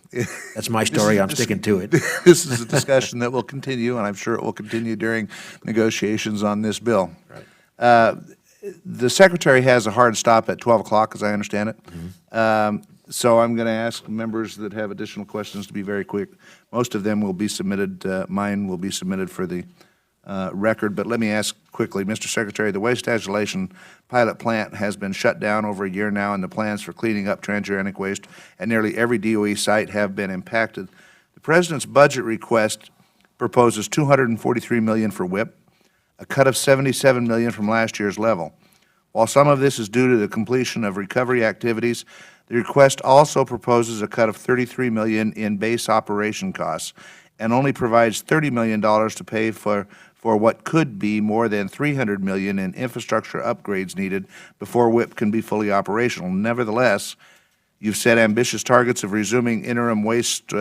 that's my story. I'm sticking to it. This is a discussion that will continue, and I'm sure it will continue during negotiations on this bill. Right. The Secretary has a hard stop at 12 o'clock, as I understand it. So I'm going to ask members that have additional questions to be very quick. Most of them will be submitted, mine will be submitted for the record, but let me ask quickly, Mr. Secretary, the waste isolation pilot plant has been shut down over a year now, and the plans for cleaning up transuranic waste at nearly every DOE site have been impacted. The President's budget request proposes $243 million for WIP, a cut of $77 million from last year's level. While some of this is due to the completion of recovery activities, the request also proposes a cut of $33 million in base operation costs and only provides $30 million to pay for what could be more than $300 million in infrastructure upgrades needed before WIP can be fully operational. Nevertheless, you've set ambitious targets of resuming interim waste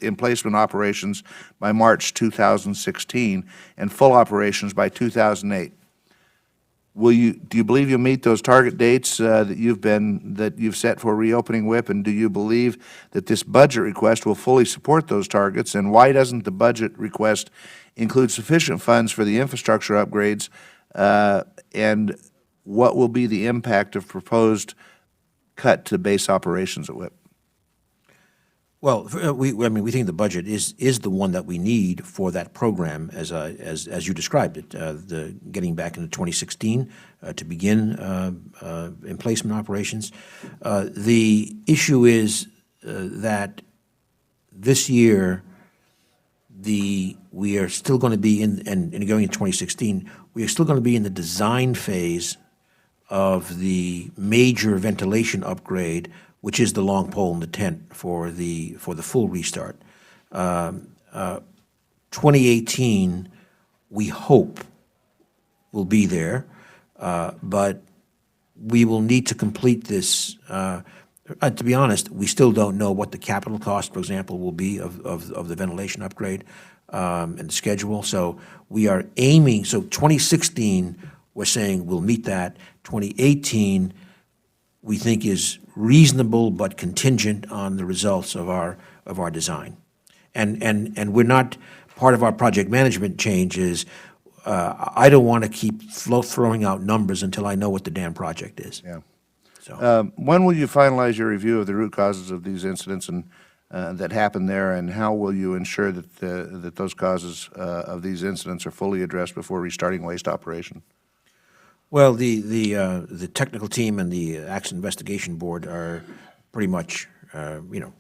emplacement operations by March 2016 and full operations by 2008. Do you believe you'll meet those target dates that you've set for reopening WIP, and do you believe that this budget request will fully support those targets? And why doesn't the budget request include sufficient funds for the infrastructure upgrades? And what will be the impact of proposed cut to base operations at WIP? Well, we think the budget is the one that we need for that program, as you described it, the getting back into 2016 to begin emplacement operations. The issue is that this year we are still going to be and going into 2016, we are still going to be in the design phase of the major ventilation upgrade, which is the long pole in the tent for the full restart. 2018, we hope, will be there, but we will need to complete this To be honest, we still don't know what the capital cost, for example, will be of the ventilation upgrade and the schedule. So we are aiming, so 2016, we're saying we'll meet that. 2018, we think is reasonable but contingent on the results of our design. And we're not, part of our project management change is, I don't want to keep throwing out numbers until I know what the damn project is. Yeah. So, When will you finalize your review of the root causes of these incidents and that happened there, and how will you ensure that that those causes of these incidents are fully addressed before restarting waste operation? well, the technical team and the Accident Investigation Board are pretty much,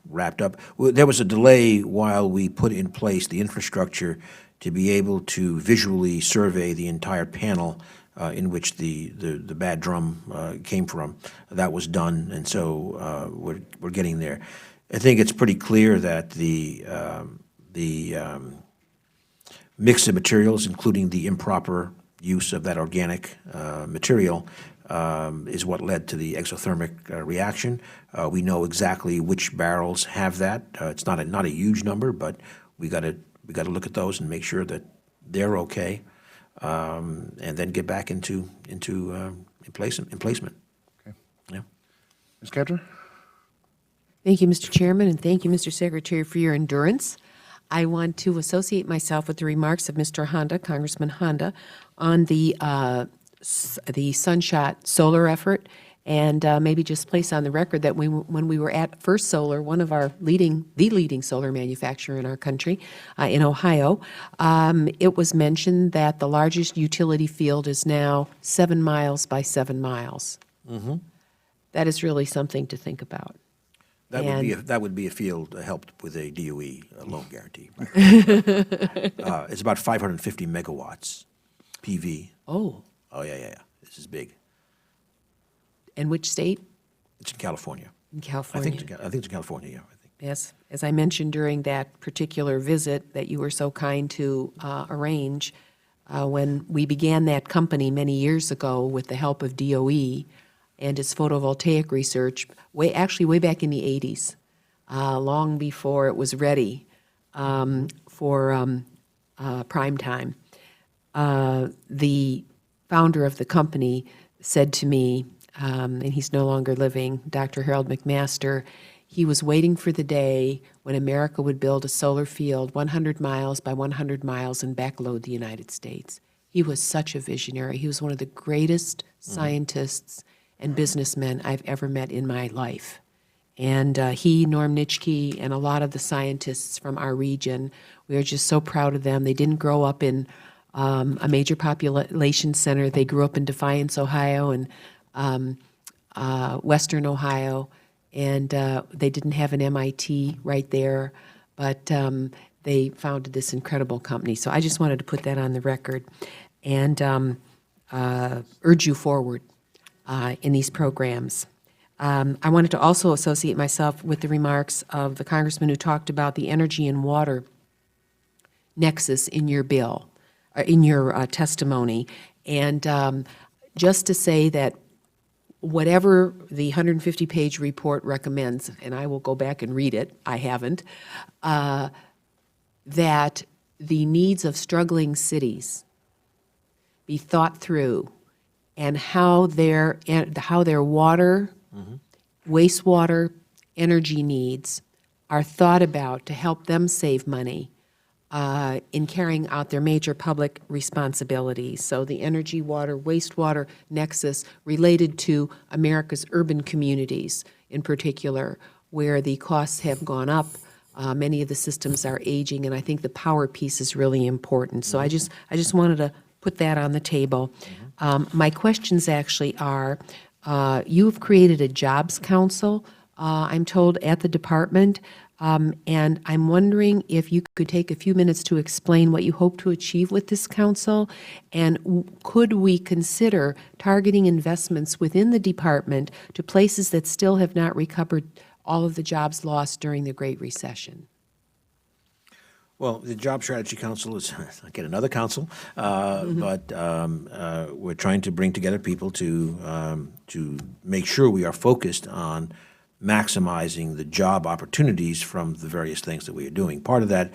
wrapped up. There was a delay while we put in place the infrastructure to be able to visually survey the entire panel in which the bad drum came from. That was done, and so we're getting there. I think it's pretty clear that the mix of materials, including the improper use of that organic material, is what led to the exothermic reaction. We know exactly which barrels have that. It's not a huge number, but we got to look at those and make sure that they're okay, and then get back into placement. Okay. Yeah. Ms. Ketcher? Thank you, Mr. Chairman, and thank you, Mr. Secretary, for your endurance. I want to associate myself with the remarks of Mr. Honda, Congressman Honda, on the Sunshot solar effort, and maybe just place on the record that when we were at First Solar, one of our the leading solar manufacturer in our country, in Ohio, it was mentioned that the largest utility field is now 7 miles by 7 miles. Mm-hmm. That is really something to think about. That would be a field helped with a DOE loan guarantee. It's about 550 megawatts PV. Oh, Oh, yeah. This is big. and which state? It's in California. In I California. think it's in California, yeah. I think. Yes, as I mentioned during that particular visit that you were so kind to arrange, when we began that company many years ago with the help of DOE and its photovoltaic research, way back in the 80s, long before it was ready for prime time. The founder of the company said to me, and he's no longer living, Dr. Harold McMaster, he was waiting for the day when America would build a solar field 100 miles by 100 miles and backload the United States. He was such a visionary. He was one of the greatest scientists and businessmen I've ever met in my life. And he, Norm Nitschke, and a lot of the scientists from our region, we are just so proud of them. They didn't grow up in a major population center. They grew up in Defiance, Ohio, and Western Ohio, and they didn't have an MIT right there, but they founded this incredible company. So I just wanted to put that on the record and urge you forward in these programs. I wanted to also associate myself with the remarks of the congressman who talked about the energy and water nexus in your bill, in your testimony, and just to say that whatever the 150-page report recommends, and I will go back and read it, I haven't, that the needs of struggling cities be thought through, and how their water, wastewater, energy needs are thought about to help them save money in carrying out their major public responsibilities. So the energy, water, wastewater nexus related to America's urban communities in particular, where the costs have gone up. Many of the systems are aging, and I think the power piece is really important. So I just wanted to put that on the table. My questions actually are, you have created a jobs council, I'm told, at the department, and I'm wondering if you could take a few minutes to explain what you hope to achieve with this council, and could we consider targeting investments within the department to places that still have not recovered all of the jobs lost during the Great Recession? Well, the Job Strategy Council is, again, another council, but we're trying to bring together people to make sure we are focused on maximizing the job opportunities from the various things that we are doing. Part of that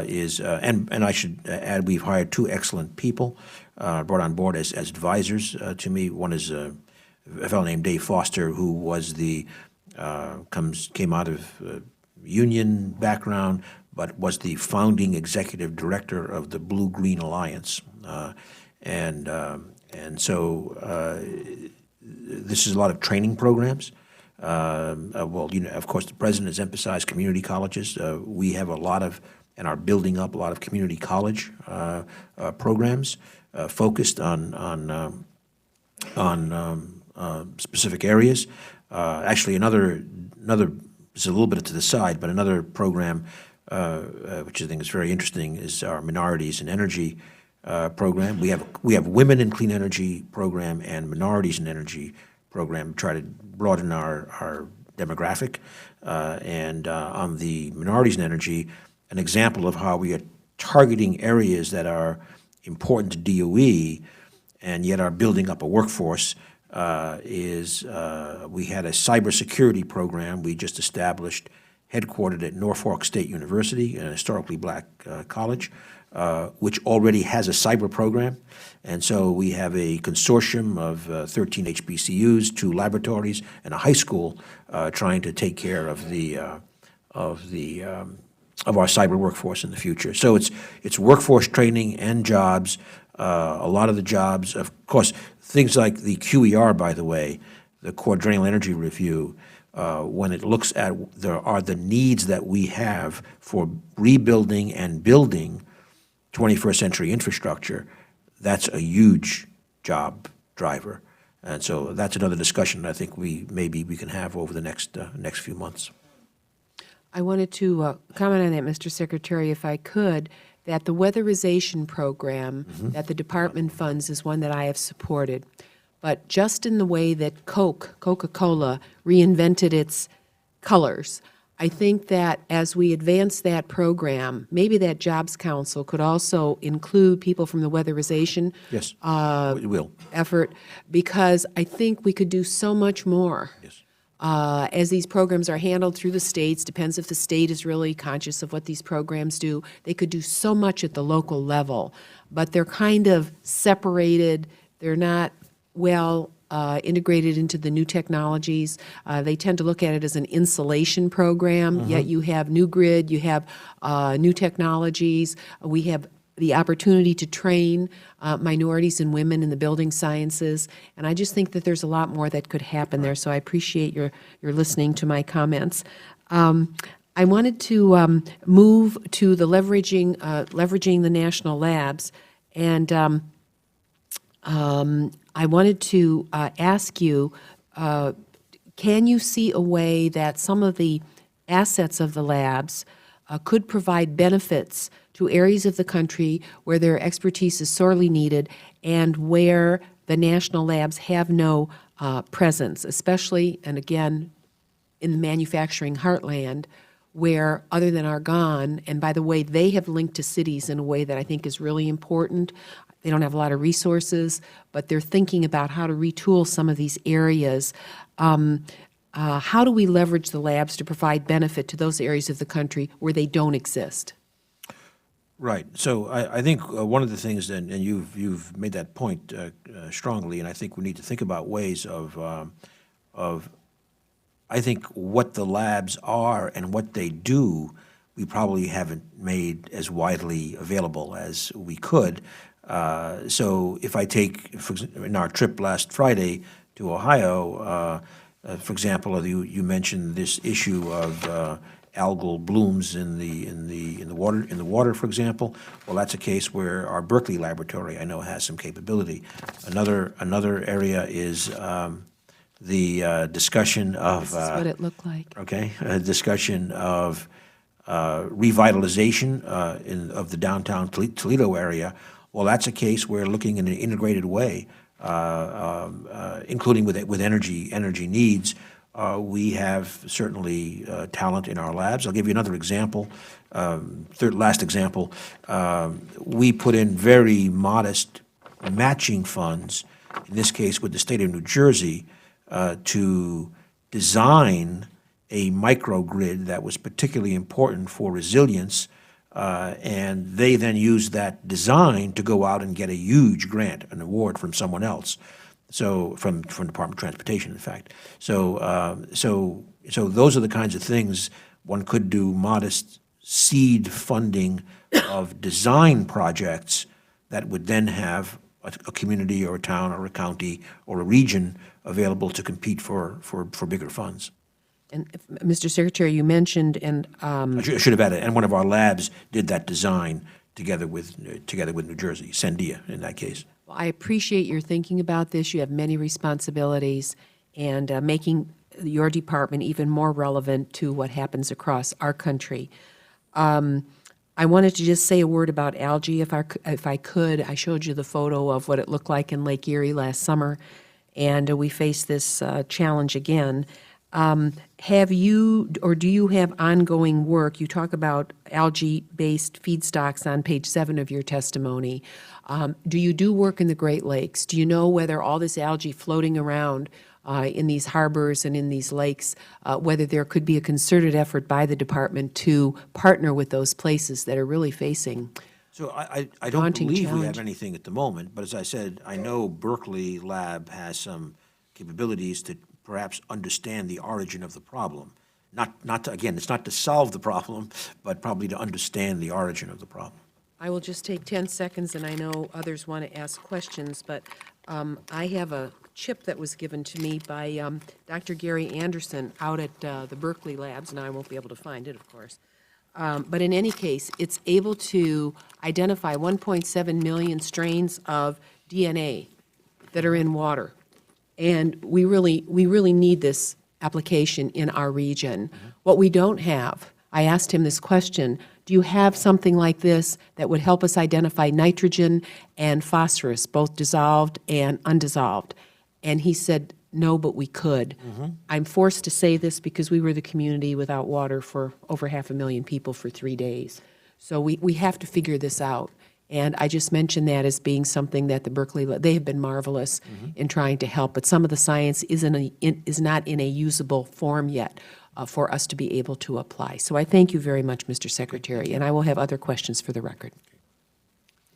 is, and I should add, we've hired 2 excellent people brought on board as advisors to me. One is a fellow named Dave Foster, who was came out of union background, but was the founding executive director of the Blue Green Alliance, and so this is a lot of training programs. Well, of course, the president has emphasized community colleges. We have a lot of, and are building up a lot of community college programs focused on specific areas. Actually, another this is a little bit to the side, but another program which I think is very interesting is our Minorities in Energy program. We have Women in Clean Energy program and Minorities in Energy program. Try to broaden our demographic, and on the Minorities in Energy, an example of how we are targeting areas that are important to DOE and yet are building up a workforce. Is we had a cybersecurity program we just established, headquartered at Norfolk State University, an historically black college, which already has a cyber program. And so we have a consortium of 13 HBCUs, 2 laboratories, and a high school trying to take care of our cyber workforce in the future. So it's workforce training and jobs. A lot of the jobs, of course, things like the QER, by the way, the Quadrennial Energy Review, when it looks at the needs that we have for rebuilding and building 21st century infrastructure, that's a huge job driver. And so that's another discussion I think maybe we can have over the next few months. I wanted to comment on that, Mr. Secretary, if I could, that the weatherization program that the department funds is one that I have supported. But just in the way that Coca-Cola, reinvented its colors, I think that as we advance that program, maybe that Jobs Council could also include people from the weatherization Yes, it will. effort, because I think we could do so much more. Yes. As these programs are handled through the states, depends if the state is really conscious of what these programs do. They could do so much at the local level, but they're kind of separated. They're not well integrated into the new technologies. They tend to look at it as an insulation program, yet you have new grid, you have new technologies. We have the opportunity to train minorities and women in the building sciences, and I just think that there's a lot more that could happen there, so I appreciate your listening to my comments. I wanted to move to the leveraging the national labs, and I wanted to ask you, can you see a way that some of the assets of the labs could provide benefits to areas of the country where their expertise is sorely needed and where the national labs have no presence, especially, and again, in the manufacturing heartland, where, other than Argonne, and by the way, they have linked to cities in a way that I think is really important. They don't have a lot of resources, but they're thinking about how to retool some of these areas. How do we leverage the labs to provide benefit to those areas of the country where they don't exist? Right. So I think one of the things, and you've made that point strongly, and I think we need to think about ways of I think what the labs are and what they do, we probably haven't made as widely available as we could. So if I take, in our trip last Friday to Ohio, for example, you mentioned this issue of algal blooms in the water, for example. Well, that's a case where our Berkeley laboratory, I know, has some capability. Another area is the discussion of This is what it looked like. Okay, a discussion of revitalization of the downtown Toledo area. Well, that's a case where looking in an integrated way, including with energy needs, we have certainly talent in our labs. I'll give you another example, last example. We put in very modest matching funds, in this case with the state of New Jersey, to design a microgrid that was particularly important for resilience, and they then used that design to go out and get a huge grant, an award from someone else. So from Department of Transportation, in fact. So those are the kinds of things one could do, modest seed funding of design projects that would then have a community or a town or a county or a region available to compete for bigger funds. And Mr. Secretary, you mentioned, and I should have added, and one of our labs did that design together with New Jersey, Sandia in that case. I appreciate your thinking about this. You have many responsibilities, and making your department even more relevant to what happens across our country. I wanted to just say a word about algae, if I could. I showed you the photo of what it looked like in Lake Erie last summer, and we face this challenge again. Have you, or do you have ongoing work? You talk about algae-based feedstocks on page 7 of your testimony. Do you do work in the Great Lakes? Do you know whether all this algae floating around in these harbors and in these lakes, whether there could be a concerted effort by the department to partner with those places that are really facing So I don't daunting believe we have challenge? anything at the moment, but as I said, I know Berkeley Lab has some capabilities to perhaps understand the origin of the problem. Not to, again, it's not to solve the problem, but probably to understand the origin of the problem. I will just take 10 seconds, and I know others want to ask questions, but I have a chip that was given to me by Dr. Gary Anderson out at the Berkeley Labs, and I won't be able to find it, of course. But in any case, it's able to identify 1.7 million strains of DNA that are in water. And we really need this application in our region. What we don't have, I asked him this question, do you have something like this that would help us identify nitrogen and phosphorus, both dissolved and undissolved? And he said, no, but we could. I'm forced to say this because we were the community without water for over 500,000 people for 3 days. So we have to figure this out. And I just mentioned that as being something that the Berkeley, they have been marvelous in trying to help, but some of the science is not in a usable form yet for us to be able to apply. So I thank you very much, Mr. Secretary, and I will have other questions for the record.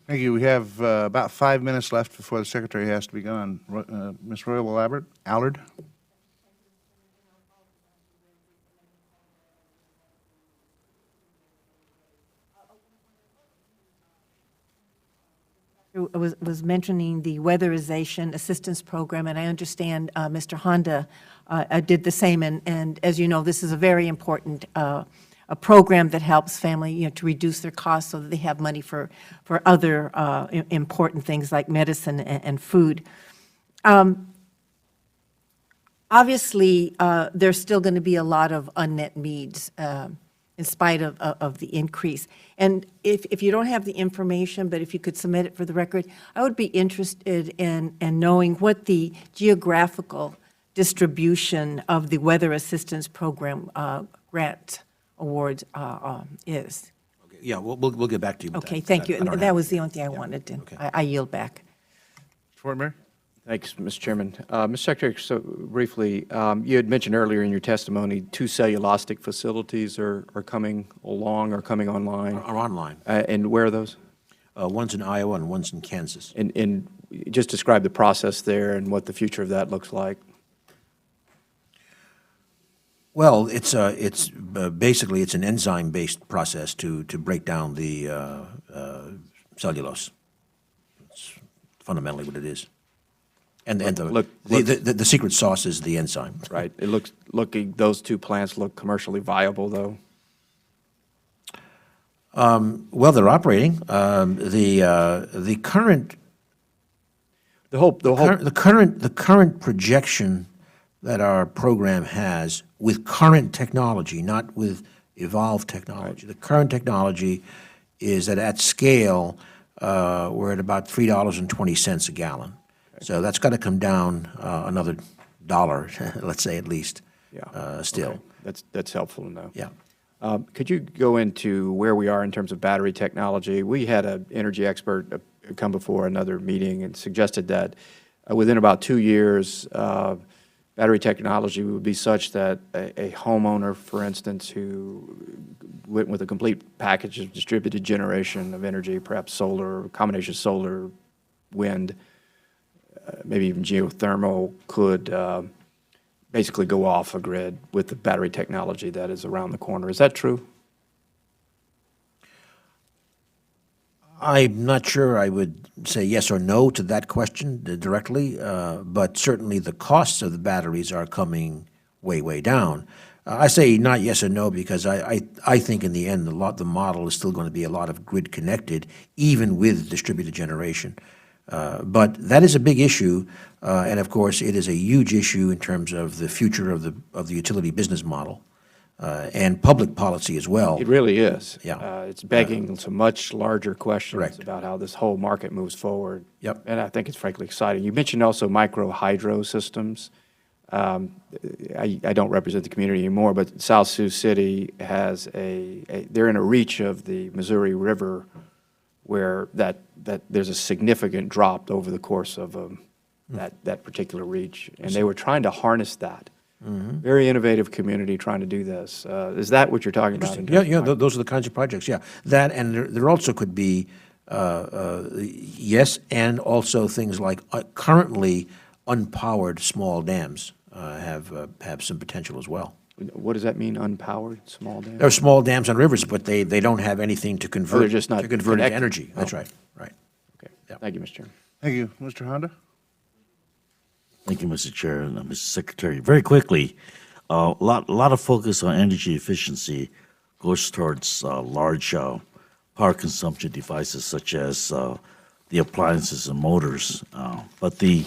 Thank you. We have about 5 minutes left before the Secretary has to be gone. Ms. Royal Allard? was mentioning the weatherization assistance program, and I understand Mr. Honda did the same. And as you know, this is a very important a program that helps family, to reduce their costs so that they have money for other important things like medicine and food. Obviously, there's still going to be a lot of unmet needs in spite of the increase. And if you don't have the information, but if you could submit it for the record, I would be interested in knowing what the geographical distribution of the Weather Assistance Program grant awards is. Okay, yeah, we'll get back to you with that. Okay, thank you. I don't And have that was it the yet. only thing I Yeah, wanted, and okay. I yield back. Fort Mayor? Thanks, Mr. Chairman. Mr. Secretary, so briefly, you had mentioned earlier in your testimony 2 cellulosic facilities are coming along or coming online. Are online. And where are those? One's in Iowa and one's in Kansas. And just describe the process there and what the future of that looks like. Well, it's basically it's an enzyme-based process to break down the cellulose. It's fundamentally what it is. And the secret sauce is the enzyme. Right. It those 2 plants look commercially viable, though. Well, they're operating. The current projection that our program has with current technology, not with evolved technology. The current technology is that at scale, we're at about $3.20 a gallon. So that's got to come down another $1, let's say at least, still. Okay. That's helpful to know. Yeah. Could you go into where we are in terms of battery technology? We had an energy expert come before another meeting and suggested that within about 2 years, battery technology would be such that a homeowner, for instance, who went with a complete package of distributed generation of energy, perhaps solar, combination solar, wind, maybe even geothermal, could basically go off a grid with the battery technology that is around the corner. Is that true? I'm not sure I would say yes or no to that question directly, but certainly the costs of the batteries are coming way, way down. I say not yes or no because I think in the end the model is still going to be a lot of grid connected, even with distributed generation. But that is a big issue, and of course it is a huge issue in terms of the future of the utility business model. And public policy as well. It really is. Yeah. It's begging some much larger questions Correct. about how this whole market moves forward. Yep. And I think it's frankly exciting. You mentioned also micro hydro systems. I don't represent the community anymore, but South Sioux City has they're in a reach of the Missouri River where that there's a significant drop over the course of that particular reach. And they were trying to harness that. Very innovative community trying to do this. Is that what you're talking about? in terms of Those are the kinds of projects, yeah. That, and there also could be, yes, and also things like currently unpowered small dams have some potential as well. What does that mean, unpowered small dams? There are small dams on rivers, but they don't have anything to convert, they're just not to convert into connected. energy. That's Oh. right, right. Okay. Yeah. Thank you, Mr. Chairman. Thank you. Mr. Honda? Thank you, Mr. Chair and Mr. Secretary. Very quickly, a lot of focus on energy efficiency goes towards large power consumption devices such as the appliances and motors. But the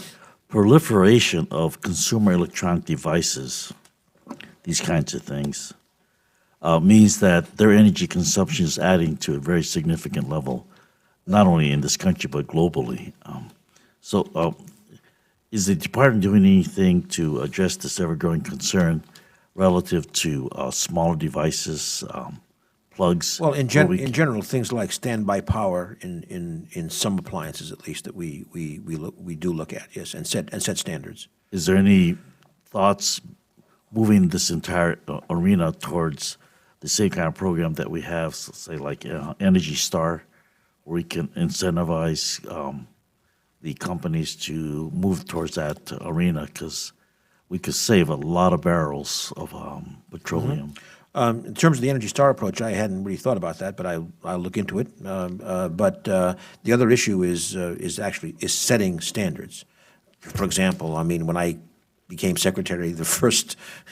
proliferation of consumer electronic devices, these kinds of things, means that their energy consumption is adding to a very significant level, not only in this country but globally. Is the department doing anything to address this ever-growing concern relative to smaller devices, plugs? Well, in where we general, things like standby power in some appliances, at least, that we do look at, yes, and set standards. Is there any thoughts moving this entire arena towards the same kind of program that we have, say like Energy Star, where we can incentivize the companies to move towards that arena, because we could save a lot of barrels of petroleum. In terms of the Energy Star approach, I hadn't really thought about that, but I'll look into it. But the other issue is setting standards. For example, I mean, when I became secretary,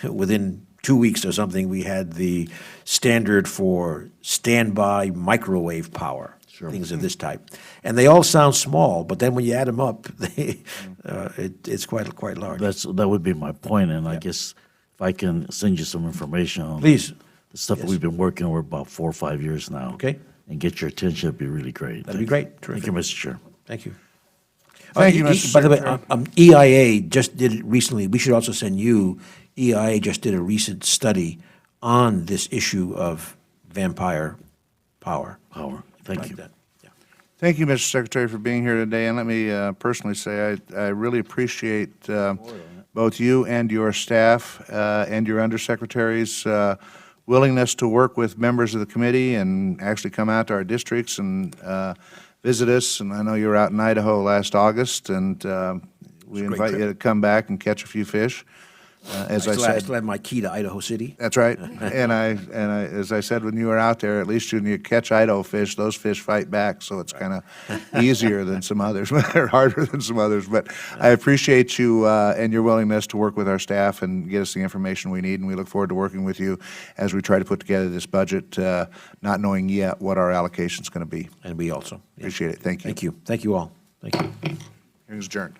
within 2 weeks or something, we had the standard for standby microwave power. Things of this type, and they all sound small, but then when you add them up, it's quite large. That would be my point, and I guess if I can send you some information on Please. the stuff that Yes. we've been working over about 4 or 5 years now. Okay. And get your attention, it'd be really great. That'd be great. Thank you, Mr. Chair. Thank you. Thank you, Mr. By the way, Secretary. EIA just did it recently. We should also send you. EIA just did a recent study on this issue of vampire power. Thank Like you. that. Yeah. Thank you, Mr. Secretary, for being here today, and let me personally say I really appreciate both you and your staff and your undersecretaries' willingness to work with members of the committee and actually come out to our districts and visit us. And I know you were out in Idaho last August, and we a great invite trip. you to come back and catch a few fish. As I I said, still have my key to Idaho City. that's right. And as I said, when you were out there, at least when you catch Idaho fish, those fish fight back, so it's kind of easier than some others, or harder than some others. But I appreciate you and your willingness to work with our staff and get us the information we need, and we look forward to working with you as we try to put together this budget, not knowing yet what our allocation's going to be. And we also. Yeah. Appreciate it. Thank you. Thank you. Thank you all. Thank you. Hearing's adjourned.